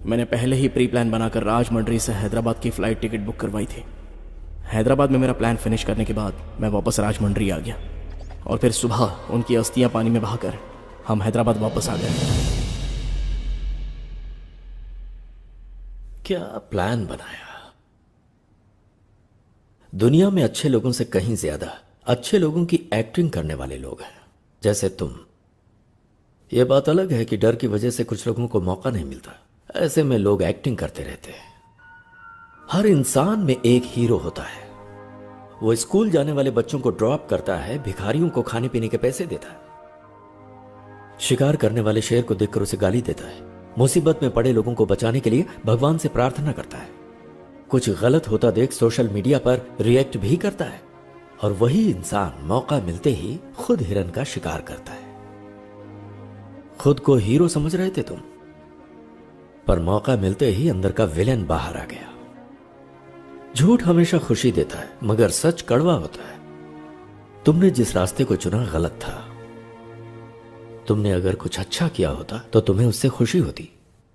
मैंने पहले ही प्री प्लान बनाकर राजमंड्री से हैदराबाद की फ्लाइट टिकट बुक करवाई थी। हैदराबाद में मेरा प्लान फिनिश करने के बाद मैं वापस राजमंड्री आ गया और फिर सुबह उनकी अस्थियां पानी में बहाकर हम हैदराबाद वापस आ गए। क्या प्लान बनाया? दुनिया में अच्छे लोगों से कहीं ज्यादा अच्छे लोगों की एक्टिंग करने वाले लोग हैं, जैसे तुम। यह बात अलग है कि डर की वजह से कुछ लोगों को मौका नहीं मिलता, ऐसे में लोग एक्टिंग करते रहते हैं। हर इंसान में एक हीरो होता है। वो स्कूल जाने वाले बच्चों को ड्रॉप करता है, भिखारियों को खाने पीने के पैसे देता है, शिकार करने वाले शेर को देखकर उसे गाली देता है, मुसीबत में पड़े लोगों को बचाने के लिए भगवान से प्रार्थना करता है, कुछ गलत होता देख सोशल मीडिया पर रिएक्ट भी करता है, और वही इंसान मौका मिलते ही खुद हिरन का शिकार करता है। खुद को हीरो समझ रहे थे तुम, पर मौका मिलते ही अंदर का विलेन बाहर आ गया। झूठ हमेशा खुशी देता है, मगर सच कड़वा होता है। तुमने जिस रास्ते को चुना गलत था। तुमने अगर कुछ अच्छा किया होता तो तुम्हें उससे खुशी होती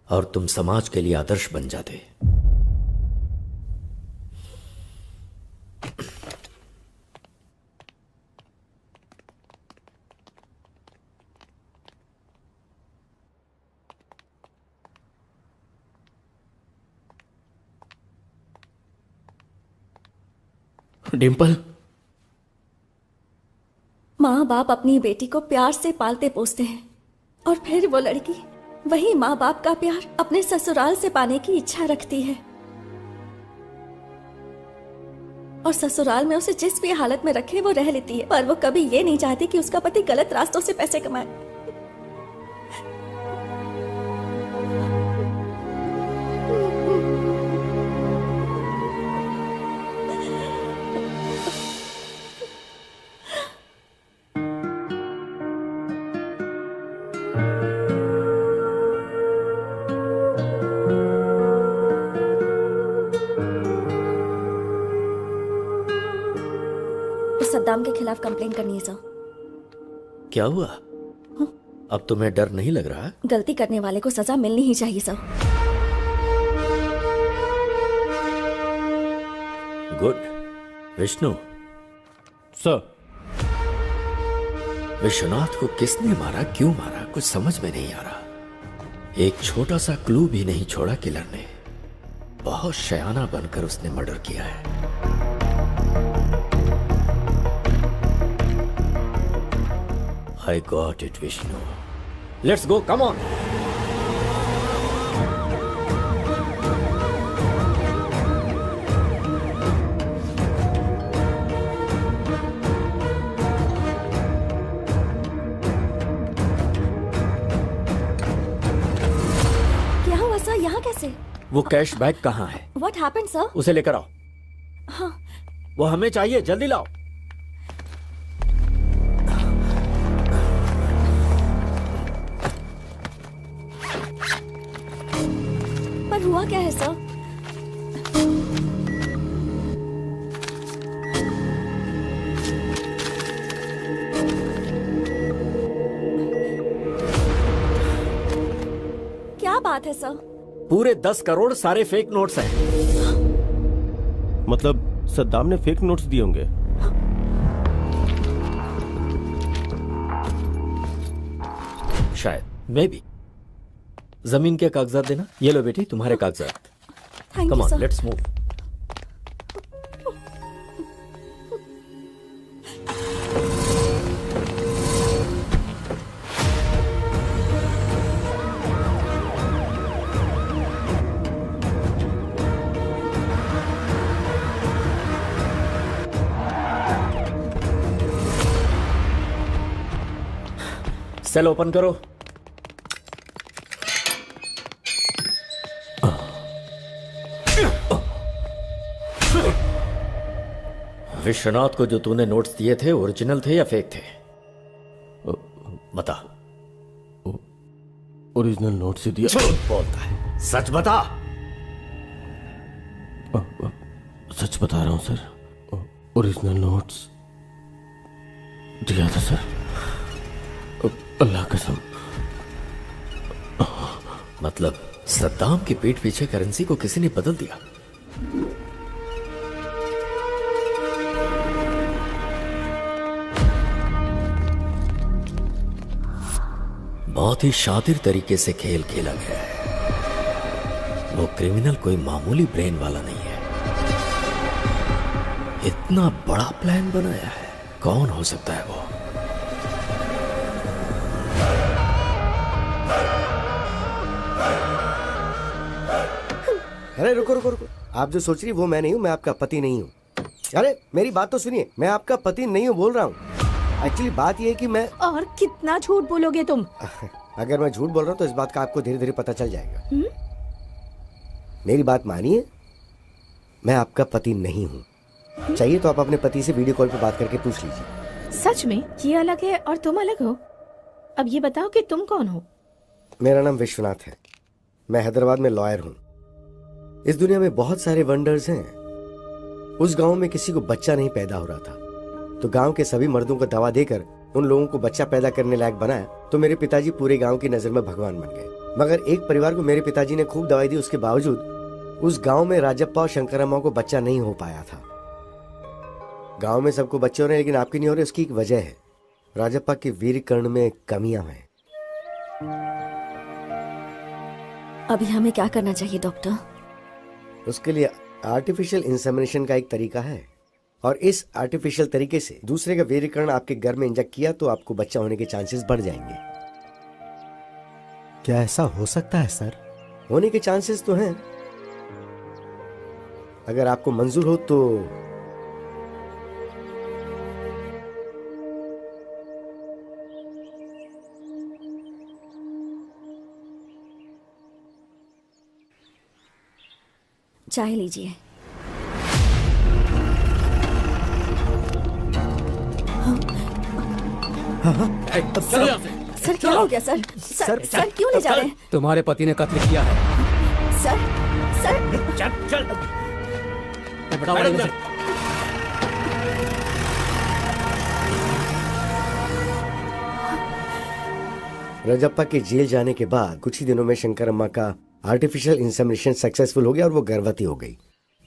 और तुम समाज के लिए आदर्श बन जाते। डिम्पल, माँ बाप अपनी बेटी को प्यार से पालते पोसते हैं और फिर वो लड़की वही माँ बाप का प्यार अपने ससुराल से पाने की इच्छा रखती है, और ससुराल में उसे जिस भी हालत में रखे वो रह लेती है, पर वो कभी ये नहीं चाहती कि उसका पति गलत रास्तों से पैसे कमाए। सद्दाम के खिलाफ कंप्लेंट करनी है सर। क्या हुआ? अब तुम्हें डर नहीं लग रहा? गलती करने वाले को सजा मिलनी ही चाहिए sir. Good. Vishnu sir, Vishwanath को किसने मारा, क्यों मारा, कुछ समझ में नहीं आ रहा। एक छोटा सा क्लू भी नहीं छोड़ा किलर ने। बहुत शयाना बनकर उसने मर्डर किया है। I got it, Vishnu. Let's go, come on. क्या हुआ सर, यहाँ कैसे? वो कैश बैग कहाँ है? What happened, sir? उसे लेकर आओ। हाँ। वो हमें चाहिए, जल्दी लाओ। पर हुआ क्या है सर? क्या बात है सर? पूरे 10 करोड़ सारे फेक नोट्स हैं। मतलब सद्दाम ने फेक नोट्स दिए होंगे। शायद, मे बी। जमीन के कागजात देना। ये लो बेटी, तुम्हारे कागजात। Thank come you, on, sir. Let's move. Cell open करो। विश्वनाथ को जो तूने नोट्स दिए थे ओरिजिनल थे या फेक थे? बता। ओरिजिनल नोट्स ही दिया। झूठ बोलता है, सच बता। सच बता रहा हूं सर, ओरिजिनल नोट्स दिया था सर, अल्लाह कसम। मतलब सद्दाम की पीठ पीछे करेंसी को किसी ने बदल दिया। बहुत ही शातिर तरीके से खेल खेला गया है। वो क्रिमिनल कोई मामूली ब्रेन वाला नहीं है। इतना बड़ा प्लान बनाया है। कौन हो सकता है वो? अरे रुको रुको रुको, आप जो सोच रही वो मैं नहीं हूँ, मैं आपका पति नहीं हूँ। अरे मेरी बात तो सुनिए, मैं आपका पति नहीं हूँ बोल रहा हूँ। एक्चुअली बात ये है कि मैं और कितना झूठ बोलोगे तुम? अगर मैं झूठ बोल रहा हूँ तो इस बात का आपको धीरे धीरे पता चल जाएगा। मेरी बात मानिए, मैं आपका पति नहीं हूँ। चाहिए तो आप अपने पति से वीडियो कॉल पे बात करके पूछ लीजिए। सच में ये अलग है और तुम अलग हो? अब ये बताओ कि तुम कौन हो? मेरा नाम विश्वनाथ है। मैं हैदराबाद में लॉयर हूँ। इस दुनिया में बहुत सारे वंडर्स हैं। उस गांव में किसी को बच्चा नहीं पैदा हो रहा था, तो गांव के सभी मर्दों को दवा देकर उन लोगों को बच्चा पैदा करने लायक बनाया। तो मेरे पिताजी पूरे गांव की नजर में भगवान बन गए। मगर एक परिवार को मेरे पिताजी ने खूब दवाई दी, उसके बावजूद उस गांव में राजप्पा और शंकरम्मा को बच्चा नहीं हो पाया था। गांव में सबको बच्चे हो रहे हैं लेकिन आपके नहीं हो रहे। उसकी एक वजह है, राजप्पा के वीर कर्ण में कमियां हैं। अभी हमें क्या करना चाहिए डॉक्टर? उसके लिए आर्टिफिशियल इंसेमिनेशन का एक तरीका है, और इस आर्टिफिशियल तरीके से दूसरे का वीर्य कर्ण आपके घर में इंजेक्ट किया तो आपको बच्चा होने के चांसेस बढ़ जाएंगे। क्या ऐसा हो सकता है सर? होने के चांसेस तो हैं। अगर आपको मंजूर हो तो चाय लीजिए। सर क्या हो गया सर? सर क्यों ले जा रहे हैं? तुम्हारे पति ने कत्ल किया है। सर चल राजप्पा के जेल जाने के बाद कुछ ही दिनों में शंकरम्मा का आर्टिफिशियल इंसेमिनेशन सक्सेसफुल हो गया और वो गर्भवती हो गई।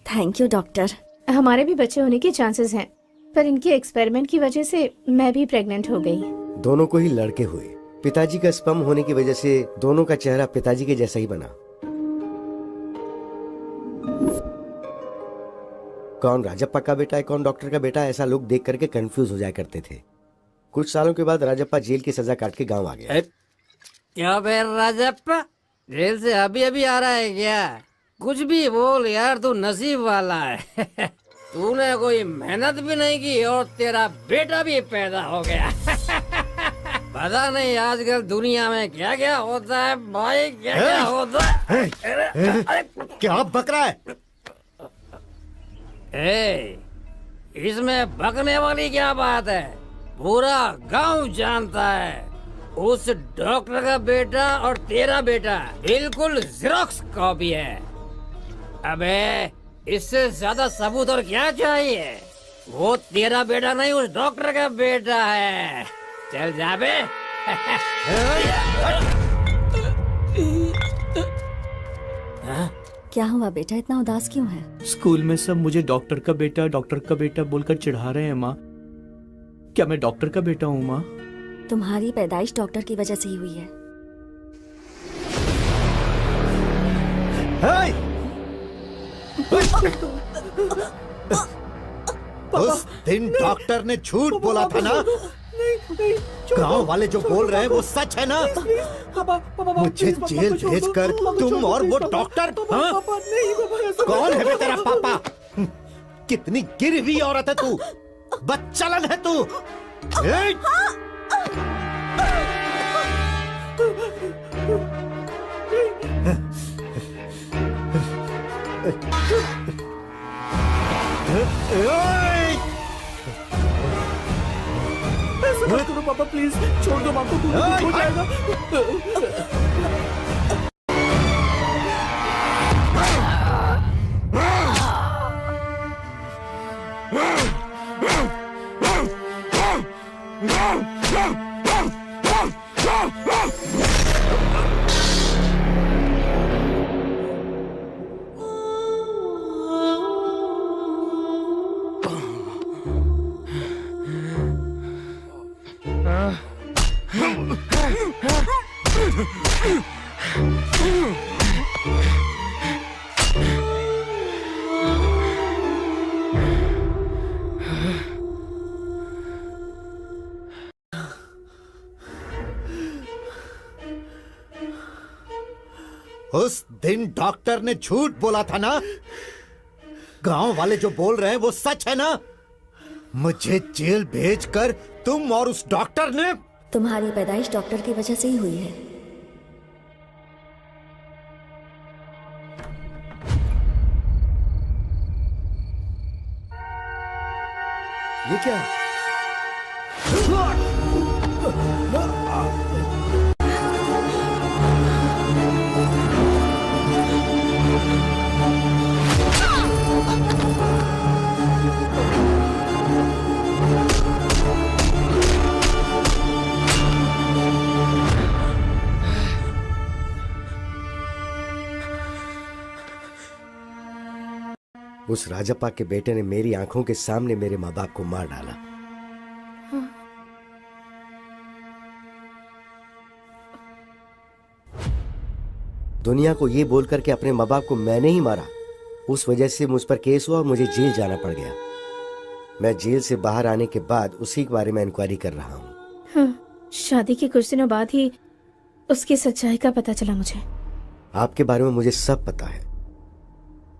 Thank you doctor. हमारे भी बच्चे होने के चांसेस हैं, पर इनके एक्सपेरिमेंट की वजह से मैं भी प्रेग्नेंट हो गई। दोनों को ही लड़के हुए। पिताजी का स्पर्म होने की वजह से दोनों का चेहरा पिताजी के जैसा ही बना। कौन राजप्पा का बेटा है, कौन डॉक्टर का बेटा है, ऐसा लोग देख करके कंफ्यूज हो जाया करते थे। कुछ सालों के बाद राजप्पा जेल की सजा काट के गांव आ गया। क्या बे राजप्पा, जेल से अभी अभी आ रहा है क्या? कुछ भी बोल यार, तू नसीब वाला है। तूने कोई मेहनत भी नहीं की और तेरा बेटा भी पैदा हो गया। पता नहीं आजकल दुनिया में क्या क्या होता है भाई, क्या क्या होता है। क्या बक रहा है? इसमें बकने वाली क्या बात है? पूरा गांव जानता है उस डॉक्टर का बेटा और तेरा बेटा बिल्कुल ज़ेरॉक्स कॉपी है। अबे इससे ज्यादा सबूत और क्या चाहिए? वो तेरा बेटा नहीं, उस डॉक्टर का बेटा है। चल जा बे। क्या हुआ बेटा, इतना उदास क्यों है? स्कूल में सब मुझे डॉक्टर का बेटा बोलकर चिढ़ा रहे हैं माँ। क्या मैं डॉक्टर का बेटा हूँ माँ? तुम्हारी पैदाइश डॉक्टर की वजह से ही हुई है। उस दिन डॉक्टर ने झूठ बोला था ना? गांव वाले जो बोल रहे हैं वो सच है ना? मुझे जेल भेजकर तुम और वो डॉक्टर, हाँ? कौन है बे तेरा पापा? कितनी गिरी हुई औरत है तू, बदचलन है तू। ऐसा मत करो पापा, प्लीज छोड़ दो, माँ को कुछ हो जाएगा। उस दिन डॉक्टर ने झूठ बोला था ना? गांव वाले जो बोल रहे हैं वो सच है ना? मुझे जेल भेजकर तुम और उस डॉक्टर ने... तुम्हारी पैदाइश डॉक्टर की वजह से ही हुई है। ये क्या है? उस राजप्पा के बेटे ने मेरी आंखों के सामने मेरे माँ बाप को मार डाला। दुनिया को ये बोलकर के अपने माँ बाप को मैंने ही मारा, उस वजह से मुझ पर केस हुआ और मुझे जेल जाना पड़ गया। मैं जेल से बाहर आने के बाद उसी के बारे में इंक्वायरी कर रहा हूँ। हाँ, शादी के कुछ दिनों बाद ही उसकी सच्चाई का पता चला मुझे। आपके बारे में मुझे सब पता है।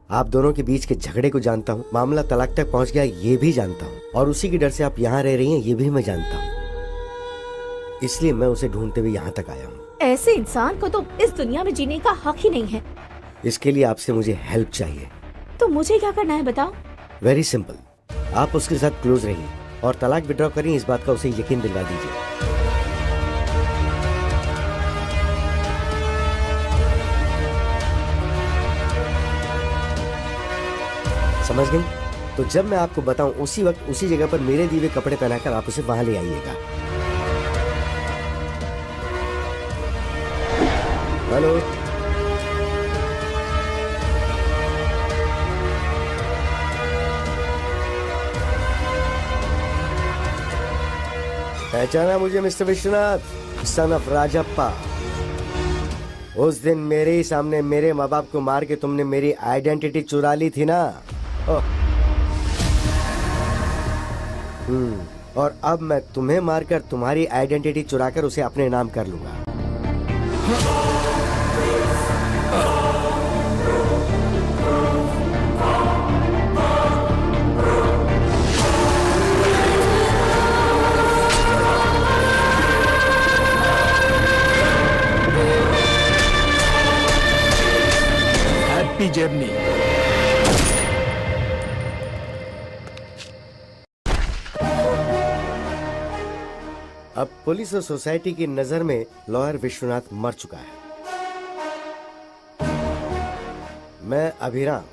आप दोनों के बीच के झगड़े को जानता हूँ, मामला तलाक तक पहुँच गया ये भी जानता हूँ, और उसी के डर से आप यहाँ रह रही हैं ये भी मैं जानता हूँ। इसलिए मैं उसे ढूंढते हुए यहाँ तक आया हूँ। ऐसे इंसान को तो इस दुनिया में जीने का हक ही नहीं है। इसके लिए आपसे मुझे हेल्प चाहिए। तो मुझे क्या करना है बताओ? वेरी सिंपल, आप उसके साथ क्लोज रहिए और तलाक विड्रॉ करिए, इस बात का उसे यकीन दिलवा दीजिए। समझ गई? तो जब मैं आपको बताऊं उसी वक्त उसी जगह पर मेरे दिए हुए कपड़े पहनाकर आप उसे वहां ले आइएगा। हेलो, पहचाना मुझे mister Vishwanath, son of Rajappa? उस दिन मेरे ही सामने मेरे माँ बाप को मार के तुमने मेरी आइडेंटिटी चुरा ली थी ना? और अब मैं तुम्हें मारकर तुम्हारी आइडेंटिटी चुराकर उसे अपने नाम कर लूंगा। Happy journey. अब पुलिस और सोसाइटी की नजर में लॉयर विश्वनाथ मर चुका है। मैं अभिराम,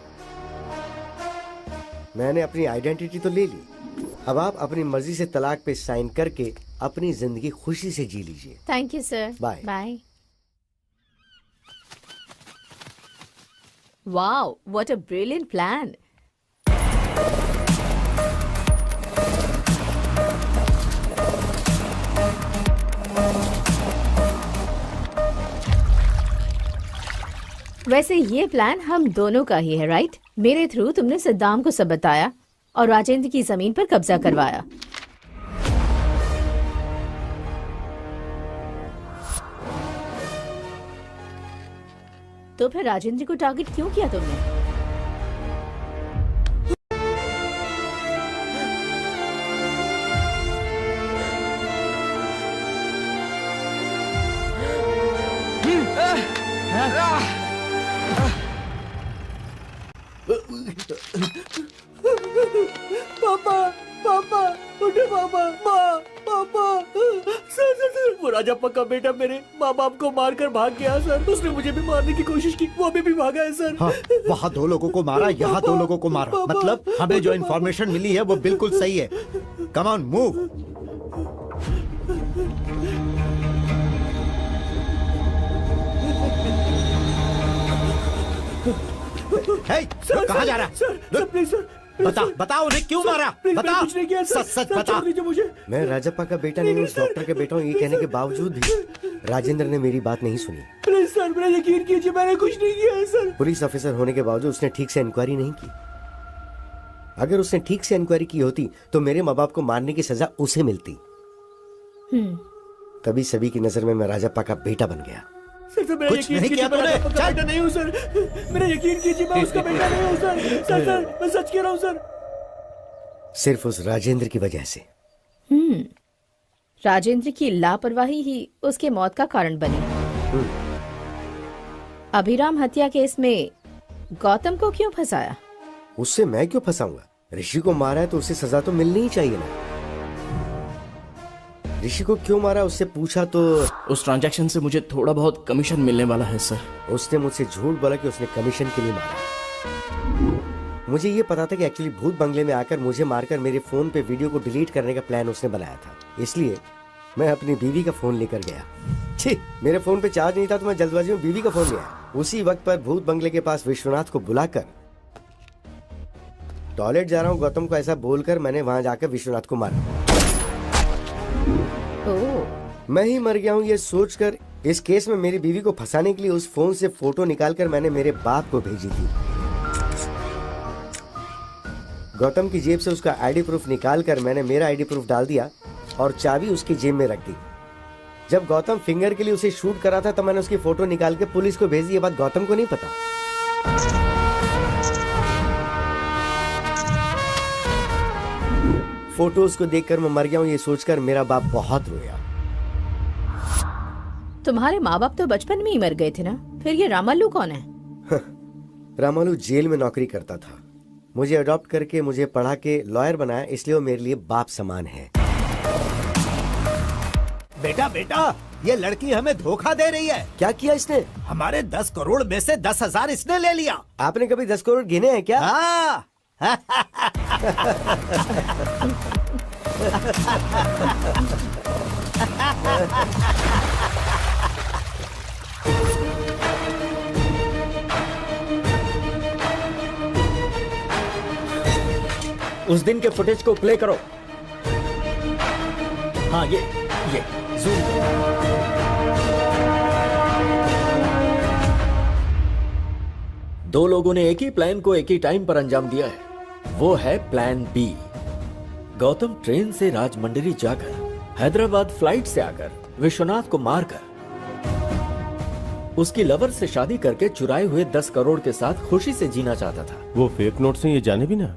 मैंने अपनी आइडेंटिटी तो ले ली, अब आप अपनी मर्जी से तलाक पे साइन करके अपनी जिंदगी खुशी से जी लीजिए। Thank you sir. Bye bye. Wow, what a brilliant plan. वैसे ये प्लान हम दोनों का ही है, राइट? मेरे थ्रू तुमने सद्दाम को सब बताया और राजेंद्र की जमीन पर कब्जा करवाया। तो फिर राजेंद्र को टारगेट क्यों किया तुमने? पापा, पापा, उठो पापा, माँ, पापा, सर, वो राजप्पा का बेटा मेरे माँ बाप को मारकर भाग गया सर। उसने मुझे भी मारने की कोशिश की, वो अभी भी भागा है सर। हाँ, वहाँ 2 लोगों को मारा, यहाँ 2 लोगों को मारा। मतलब हमें जो इन्फॉर्मेशन मिली है वो बिल्कुल सही है। Come on, move. सर, कहाँ जा रहा है? सर, प्लीज सर, बता उन्हें क्यों मारा? बता, कुछ नहीं किया सर। सच सच बता। छोड़ दीजिए मुझे। मैं राजप्पा का बेटा नहीं हूँ, उस डॉक्टर के बेटा हूँ। ये कहने के बावजूद भी राजेंद्र ने मेरी बात नहीं सुनी। प्लीज सर, मेरा यकीन कीजिए, मैंने कुछ नहीं किया है सर। पुलिस ऑफिसर होने के बावजूद उसने ठीक से इंक्वायरी नहीं की। अगर उसने ठीक से इंक्वायरी की होती तो मेरे माँ बाप को मारने की सजा उसे मिलती। तभी सभी की नजर में मैं राजप्पा का बेटा बन गया। सर मेरा कुछ नहीं किया तूने। बेटा नहीं हूँ सर, मेरा यकीन कीजिए, मैं उसका बेटा नहीं हूँ सर। सर मैं सच कह रहा हूँ सर। सिर्फ उस राजेंद्र की वजह से। राजेंद्र की लापरवाही ही उसके मौत का कारण बनी। अभिराम हत्या केस में गौतम को क्यों फंसाया? उससे मैं क्यों फंसाऊंगा? ऋषि को मारा है तो उसे सजा तो मिलनी ही चाहिए ना। ऋषि को क्यों मारा उससे पूछा तो उस ट्रांजैक्शन से मुझे थोड़ा बहुत कमीशन मिलने वाला है सर। उसने मुझसे झूठ बोला कि उसने कमीशन के लिए मारा। मुझे ये पता था कि एक्चुअली भूत बंगले में आकर मुझे मारकर मेरे फोन पे वीडियो को डिलीट करने का प्लान उसने बनाया था। इसलिए मैं अपनी बीवी का फोन लेकर गया। छी, मेरे फोन पे चार्ज नहीं था तो मैं जल्दबाजी में बीवी का फोन लिया। उसी वक्त पर भूत बंगले के पास विश्वनाथ को बुलाकर टॉयलेट जा रहा हूँ गौतम को ऐसा बोलकर मैंने वहां जाकर विश्वनाथ को मारा। मैं ही मर गया हूँ ये सोचकर इस केस में मेरी बीवी को फंसाने के लिए उस फोन से फोटो निकालकर मैंने मेरे बाप को भेजी थी। गौतम की जेब से उसका आईडी प्रूफ निकालकर मैंने मेरा आईडी प्रूफ डाल दिया और चाबी उसकी जेब में रख दी। जब गौतम फिंगर के लिए उसे शूट करा था तब मैंने उसकी फोटो निकाल के पुलिस को भेज दी। ये बात गौतम को नहीं पता। फोटोज को देखकर मैं मर गया हूँ ये सोचकर मेरा बाप बहुत रोया। तुम्हारे माँ बाप तो बचपन में ही मर गए थे ना, फिर ये रामालू कौन है? रामालू जेल में नौकरी करता था। मुझे अडॉप्ट करके मुझे पढ़ा के लॉयर बनाया, इसलिए वो मेरे लिए बाप समान है। बेटा बेटा, ये लड़की हमें धोखा दे रही है। क्या किया इसने? हमारे 10 करोड़ में से 10,000 इसने ले लिया। आपने कभी 10 करोड़ गिने हैं क्या? हाँ। उस दिन के फुटेज को प्ले करो। हाँ ये जूम करो। दो लोगों ने एक ही प्लान को एक ही टाइम पर अंजाम दिया है। वो है प्लान बी। गौतम ट्रेन से राजमंड्री जाकर हैदराबाद फ्लाइट से आकर विश्वनाथ को मारकर उसकी लवर से शादी करके चुराए हुए 10 करोड़ के साथ खुशी से जीना चाहता था। वो फेक नोट से ये जाने भी ना।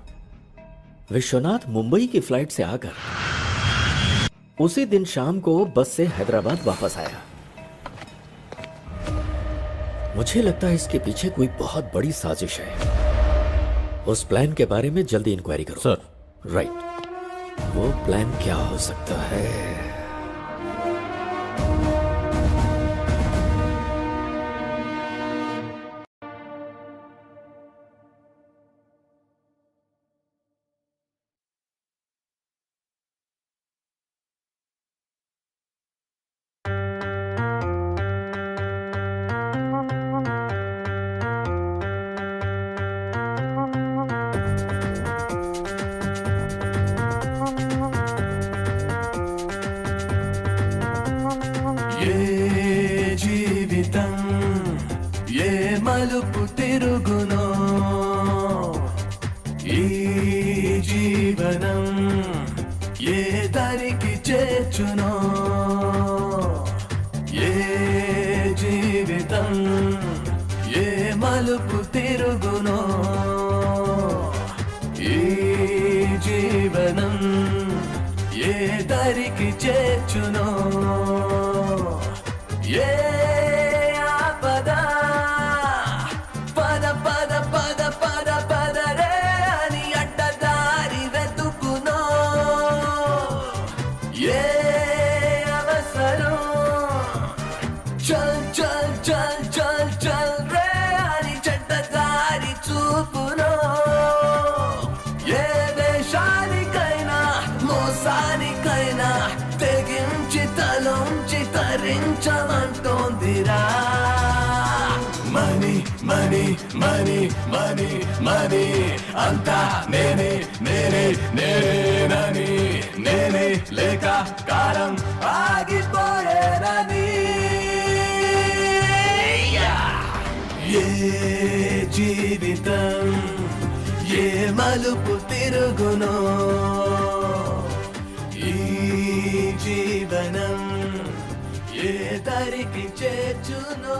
विश्वनाथ मुंबई की फ्लाइट से आकर उसी दिन शाम को बस से हैदराबाद वापस आया। मुझे लगता है इसके पीछे कोई बहुत बड़ी साजिश है। उस प्लान के बारे में जल्दी इंक्वायरी करो। सर। राइट, वो प्लान क्या हो सकता है? మలుపు తిరుగునో ఈ జీవనం ఏ దారికి చేర్చునో ఏ జీవితం ఏ మలుపు తిరుగునో ఈ జీవనం ఏ దారికి చేర్చునో ఏ Yeah. Money money money money అంతా నేనే నేనే నేనేనని నేనే లేక కాలం ఆగిపోయేనని ఏ జీవితం ఏ మలుపు తిరుగునో ఈ జీవనం ఏ దారికి చేర్చునో